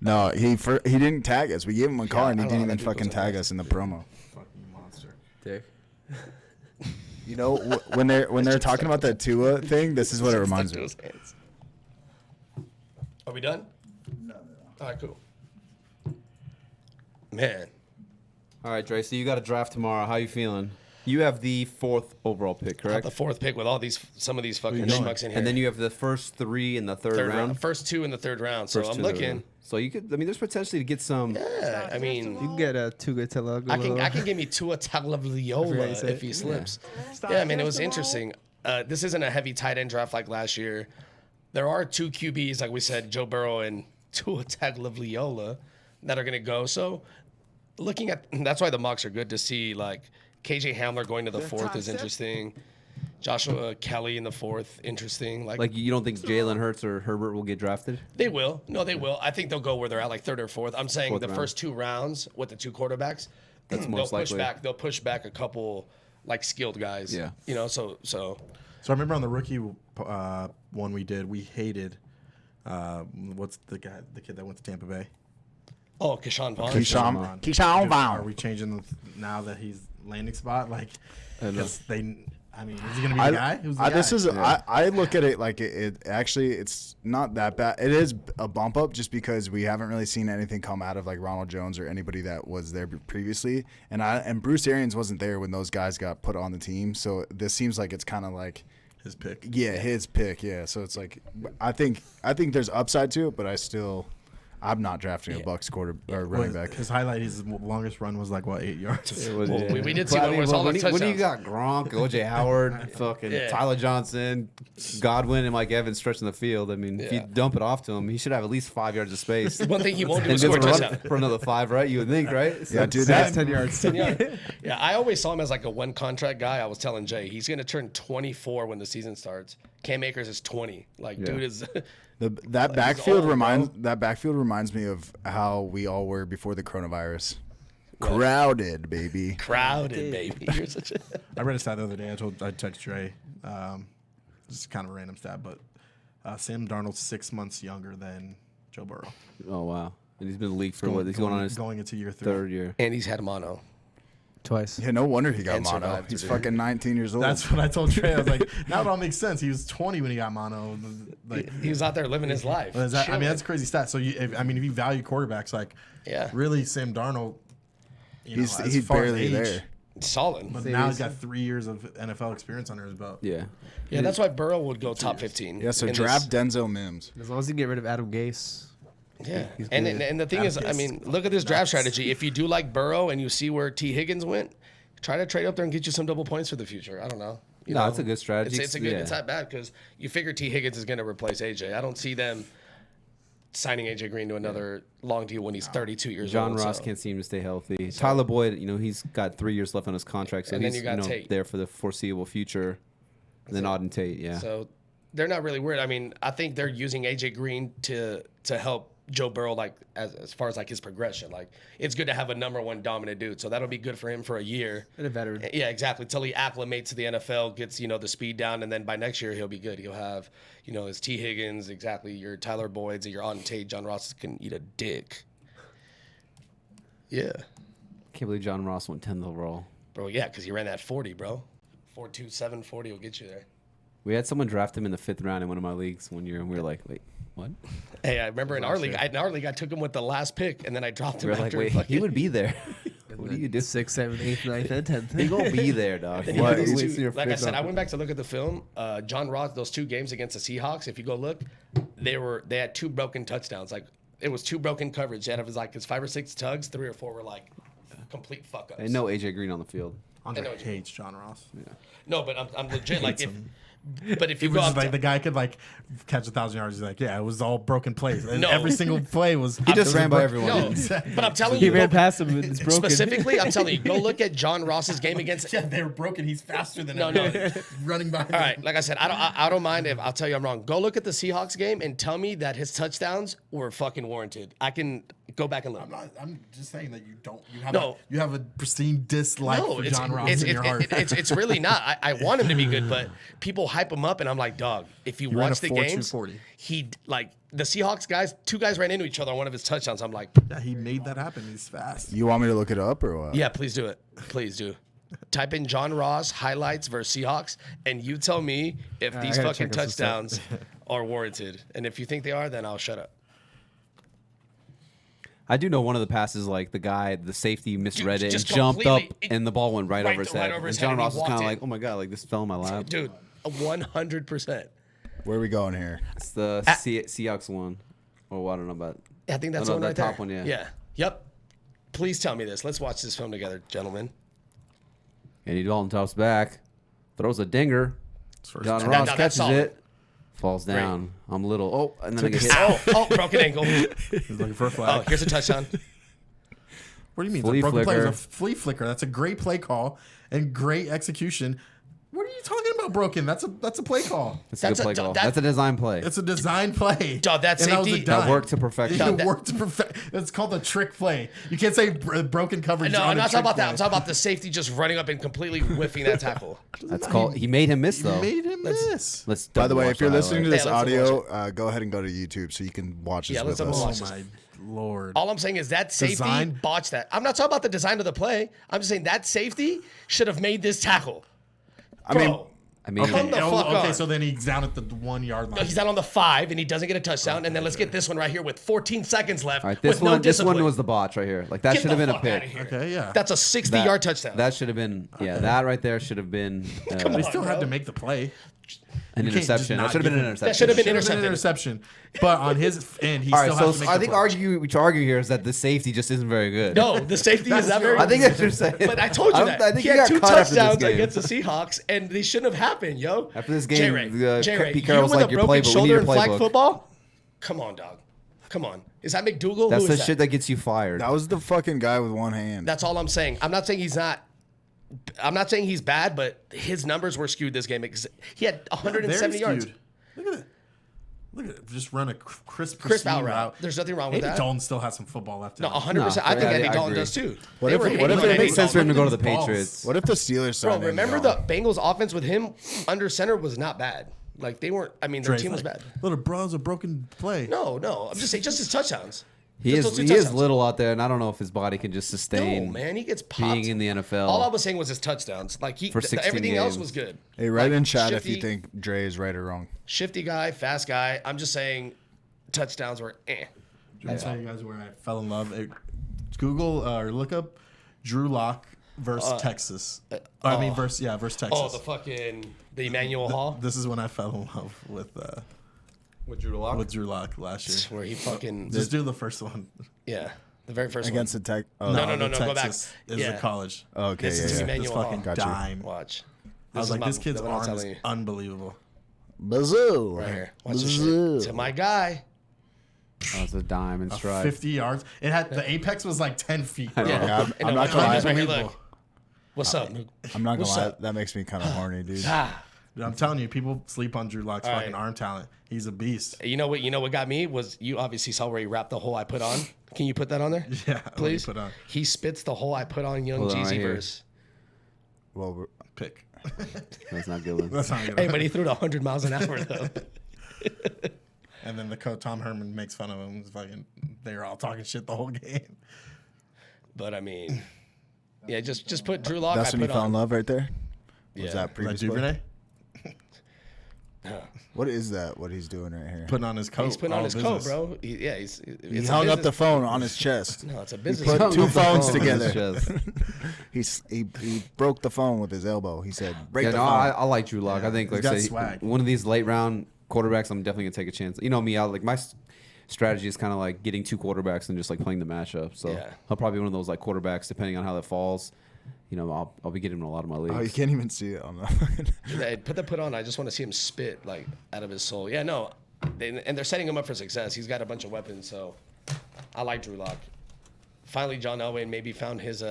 No, he didn't tag us. We gave him a car and he I don't didn't know even how that fucking dude goes tag us in the promo. Fucking monster. Dick. You know, when they're talking about that Tua thing, this is what it reminds me of. Are we done? No. All right, cool. Man. All right, Dre. So you got a draft tomorrow. How you feeling? You have the 4th overall pick, The correct? 4th pick with some of these fucking then- schmucks in here. And then you have the first 3 in the third round. First 2 in the 3rd round. So First I'm 2 in the looking. round. So you could. I mean, there's potentially to get some. Yeah, I mean, You can get a Tua Tagovailoa. I can give me Tua Tagovailoa if he slips. Yeah, I mean, it was interesting. This isn't a heavy tight end draft like last year. There are 2 QBs, like we said, Joe Burrow and Tua Tagovailoa, that are going to go. So looking at, that's why the mocks are good to see. Like KJ Hamler going to the 4th is interesting. Joshua Kelly in the 4th, interesting. Like you don't think Jalen Hurts or Herbert will get drafted? They will. No, they will. I think they'll go where they're at, like 3rd or 4th. I'm saying 4th the round. first 2 rounds with the 2 quarterbacks, That's most likely. They'll push back a couple like skilled guys. Yeah. You know, so So I remember on the rookie one we did, we hated what's the kid that went to Tampa Bay? oh, Keyshawn Vaughn. Keyshawn Are Vaughn. we changing now that he's landing spot? Like, because I mean, is he gonna be I, the guy? Who's the I, guy? this is I look at it like it actually it's not that bad. It is a bump up just because we haven't really seen anything come out of like Ronald Jones or anybody that was there previously, and Bruce Arians wasn't there when those guys got put on the team. So this seems like it's kind of like his pick. yeah, his pick. Yeah, so it's like I think there's upside to it, but I'm not drafting a Bucks quarter or running back. His highlight, his longest run was like 8 yards. It was, Well, we did see But I one mean, where it's all the when you touchdowns. got Gronk, OJ Howard, fucking Yeah. Tyler Johnson, Godwin, and Mike Evans stretching the field. I mean, if you Yeah. dump it off to him, he should have at least 5 yards of space. One thing he won't do And is just score a run touchdown. for another 5, right? You would think, right? Yeah, dude, That's that 10 yards. Yeah, I always saw him as like a one contract guy. I was telling Jay, he's going to turn 24 when the season starts. Cam Akers is 20. Like, dude is. that backfield reminds me of how we all were before the coronavirus. Crowded, baby. Crowded, baby. You're such a. I read a stat the other day. I texted Trey. Just kind of a random stat, but Sam Darnold's 6 months younger than Joe Burrow. Oh, wow. And he's been in the league for what? He's going on his going into year 3. 3rd year. And he's had mono. Twice. Yeah, no wonder he got And mono. survived, He's dude. fucking 19 years old. That's what I told Trey. I was like, now it all makes sense. He was 20 when he got mono. Like, He was out there living his life. I mean, Chilling. that's a crazy stat. So, if you value quarterbacks, like, Yeah. really, Sam Darnold, he's as far as barely age, there. Solid. But now he's got 3 years of NFL experience under his belt. Yeah. Yeah, that's why Burrow would go top 15. Yeah, so in draft this. Denzel Mims. As long as you can get rid of Adam Gase. Yeah, and the thing is, I mean, look at this draft strategy. If you do like Burrow and you see where T. Higgins went, try to trade up there and get you some double points for the future. I don't know. You No, know, it's a good strategy. It's a good. Yeah. It's not bad because you figure T. Higgins is going to replace AJ. I don't see them signing AJ Green to another long deal when he's 32 years John old. Ross so. can't seem to stay healthy. Tyler Boyd, he's got 3 years left on his contract, so And then he's you got Tate. there for the foreseeable future. And then Auden Tate, yeah. So they're not really worried. I mean, I think they're using AJ Green to help Joe Burrow, like as far as like his progression. Like it's good to have a number one dominant dude. So that'll be good for him for a year. And a veteran. Yeah, exactly. Until he acclimates to the NFL, gets, the speed down, and then by next year he'll be good. He'll have, his T. Higgins, exactly, your Tyler Boyds, your Auden Tate, John Ross can eat a dick. Yeah. Can't believe John Ross went 10th overall. Bro, yeah, because he ran that 40, bro. 4.27 40 will get you there. We had someone draft him in the 5th round in one of my leagues one year, and we were like, wait, what? Hey, I remember in our league, I took him with the last pick, and then I dropped him We were like, after wait, he would be there. What do you do? 6th, 7th, 8th, 9th, and 10th. He gonna be there, dog. Yeah, What? those two- like I said, I went back to look at the film. John Ross, those 2 games against the Seahawks, if you go look, they had 2 broken touchdowns. Like it was 2 broken coverage. Out of his 5 or 6 tugs, 3 or 4 were like complete fuck ups. And no AJ Green on the field. Andre hates John Ross. Yeah. No, but I'm legit. Like if you It go was up just like to, the guy could like catch 1,000 yards. He's like, yeah, it was all broken plays. And No. every single play was. He just ran by everyone. no, but I'm telling He you, ran past him. It's broken. specifically, I'm telling you, go look at John Ross's game against. Yeah, they were broken. He's faster than No, everyone. Running by. All right, like I said, I don't mind if I'll tell you I'm wrong. Go look at the Seahawks game and tell me that his touchdowns were fucking warranted. I can go back and look. I'm just saying that you don't. No. You have a pristine dislike for John Ross in your heart. It's really not. I want him to be good, but people hype him up, and I'm like, dog. If you ran watch a the 4.240. games, he like the Seahawks guys. 2 guys ran into each other on one of his touchdowns. I'm like, Yeah, he made that happen. He's fast. You want me to look it up or what? yeah, please do it. Please do. Type in John Ross highlights versus Seahawks, and you tell me if these I gotta fucking check this out. touchdowns are warranted. And if you think they are, then I'll shut up. I do know one of the passes, like the safety misread it and just jumped up, completely- and the ball went right over his head. over his And John head, and he Ross was kind walked of in. like, oh my god, like this fell in my lap. Dude, 100%. Where are we going here? It's the Seahawks one. Oh, I don't know about. I think that's Oh, the one no, right that there. top one, yeah. Yeah. Yep. Please tell me this. Let's watch this film together, gentlemen. Andy Dalton tops back, throws a dinger. John No, Ross that's catches solid. it, falls down. I'm a little. Oh, and then I get hit. Oh, broken ankle. He's looking for a Oh, flag. here's a touchdown. What do you mean? Flea It's a broken play. flicker. It's a flea flicker. That's a great play call and great execution. What are you talking about? Broken? That's a play call. It's a good That's a- play call. that- That's a design play. It's a design play. Dog, that And was a safety- That dime. worked to perfection. It that- worked to perfect. It's called a trick play. You can't say broken coverage. No, on I'm a not talking trick about that. I'm play. talking about the safety just running up and completely whiffing that tackle. That's called. He made him miss You though. made him miss. Let's. By the way, watch if you're the listening to highlight. this Yeah, let's audio, go ahead and go to YouTube so you can watch this Yeah, with let's us. watch Oh this. my lord. All I'm saying is that safety Design? botched that. I'm not talking about the design of the play. I'm just saying that safety should have made this tackle. I mean, Bro, I mean, Come the fuck okay, on. so then he's down at the 1 yard line. no, he's down on the 5 and he doesn't get a touchdown. And then let's get this one right here with 14 seconds left. all right, this with one. no This discipline. one was the botch right here. Like that Get should have the been a fuck outta pick. here. Okay, yeah. That's a 60-yard touchdown. That should have been. Yeah, that right there should have been they still on, had bro. to make the play. an You can't just interception. That not should have been give an him- interception. That should have been Should have been an intercepted. interception. But on his end, he All still right, has to so make I the think play. to argue here is that the safety just isn't very good. No, the safety is not very I think that's what you're saying. But I told you don't- that. I think he you had got 2 caught after this touchdowns game. against the Seahawks, and they shouldn't have happened, yo. After this game, J-Ray, J-Ray, Pete you Carroll's with like, a your broken playbook. We need shoulder your in flag playbook. football? Come on, dog. Come on. Is that McDougal? That's Who the is that? shit that gets you fired. that was the fucking guy with one hand. That's all I'm saying. I'm not saying he's not. I'm not saying he's bad, but his numbers were skewed this game. He had 170 Very yards. skewed. Look at it. Look at it. Just run a crisp out route. There's nothing wrong with Andy that. Dalton still has some football left. No, in him. 100%. I think yeah, Andy I Dalton agree. does too. What They if were it- hating what if on it Andy makes sense for him to Dalton. go to the Balls. Patriots? What if the Steelers Bro, signed Andy remember Dalton? the Bengals offense with him under center was not bad. Like they weren't. I mean, their Dre's team was like, bad. Little bro's a broken play. No. I'm just saying, just his touchdowns. He Just is those two he is touchdowns. little out there, and I don't know if his body can just sustain No, man, he gets being popped. in the NFL. All I was saying was his touchdowns. Like For 16 everything else games. was good. Hey, write Like, in chat if you shifty- think Dre is right or wrong. shifty guy, fast guy. I'm just saying, touchdowns were eh. I'll tell you guys where I fell in love. Google or look up Drew Lock versus Texas. Versus Texas. Oh, the Emmanuel Hall, This is when I fell in love with Drew Lock. Drew Lock last year. where he fucking Just do the first one. yeah, the very first Against one. the Tech. Oh, No, the go back. Texas is Yeah. the college. Okay, This yeah, is yeah. Emmanuel This Hall. fucking Got you. dime. Watch. I was is like, my- this kid's what I'm arm is telling you. unbelievable. Bazoo. Right here. Watch this shit. To my guy. That was a dime and stride. 50 yards. It had the apex was like 10 feet. Bro. Yeah, I'm No, not gonna lie. right here, look. Unbelievable. What's up? I'm not gonna What's lie. up? That makes me kind of horny, dude. Ah, Dude, I'm telling you, people sleep on Drew Lock's All fucking right. arm talent. He's a beast. You know what got me was you obviously saw where he wrapped the hole I put on. Can you put that on there? Yeah, what he Please. put on. He spits the hole I put on Young Hold on, Jeezy right here. verse. Well, Pick. That's not a good one. That's not good. Hey, but he threw it 100 miles an hour though. And then the coach Tom Herman makes fun of him. It's fucking, they were all talking shit the whole game. But I mean, yeah, just put Drew Lock. that's I when you put fell on. in love right there? Yeah. Was that Is that previous play? Duvernay? What is that? What he's doing right here? Putting on his coat. He's putting all on his business. coat, bro. He It's a hung up the business- phone on his chest. No, it's a He business. put two phones on his together. chest. He broke the phone with his elbow. He said, "Break Yeah, the no, phone." I like Drew Lock. I think, He's like I got say, swag. one of these late round quarterbacks, I'm definitely gonna take a chance. You know me, I like my strategy is kind of like getting two quarterbacks and just like playing the matchup. So Yeah. I'll probably be one of those like quarterbacks, depending on how that falls. You know, I'll be getting him in a lot of my leagues. Oh, you can't even see it on the. Yeah, put on. I just want to see him spit like out of his soul. Yeah, no, and they're setting him up for success. He's got a bunch of weapons, so I like Drew Lock. Finally, John Elway maybe found his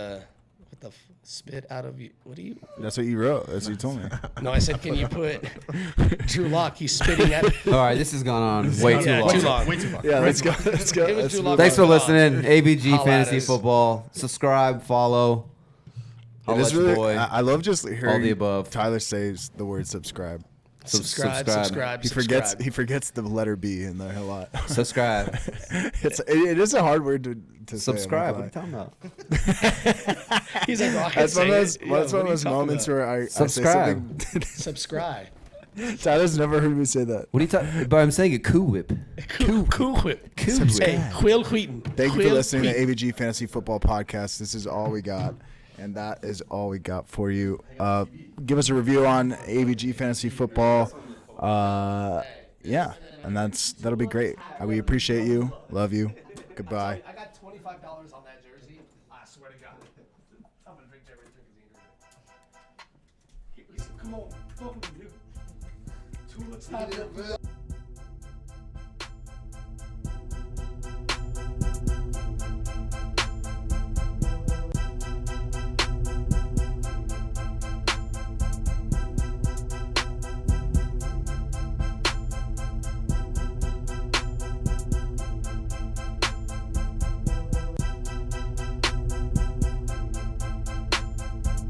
spit out of you. What do you? That's what you wrote. That's what you told me. No, I said, can you put Drew Lock? He's spitting at. All right, this has gone on way too Yeah, long. too long. Way too far. Yeah, let's go. Let's go. It was Let's Drew move Lock. Thanks for Oh, listening. ABG Holla at Fantasy us. Football. Subscribe, follow. It I'll is let your really. boy. I love just hearing the above. Tyler says the word subscribe. Subscribe. He forgets the letter B in there a lot. Subscribe. It is a hard word to say. I'm Subscribe. not What are you gonna talking about? lie. He's like, oh, I can't That's one of say those. it. That's Yeah, one of what are you those talking moments about? where I say Subscribe. something. Subscribe. Tyler's never heard me say that. What are you talking? But I'm saying a cool whip. Cool whip. Cool whip. Hey, Quill Wheaton. Thank you for listening to AVG Fantasy Football Podcast. This is all we got, and that is all we got for you. Give us a review on AVG Fantasy Football. Yeah, and that'll be great. We appreciate you. Love you. Goodbye. I got $25 on that jersey. I swear to God. I'm gonna drink every drink. Come on, fuck with you. Tulips.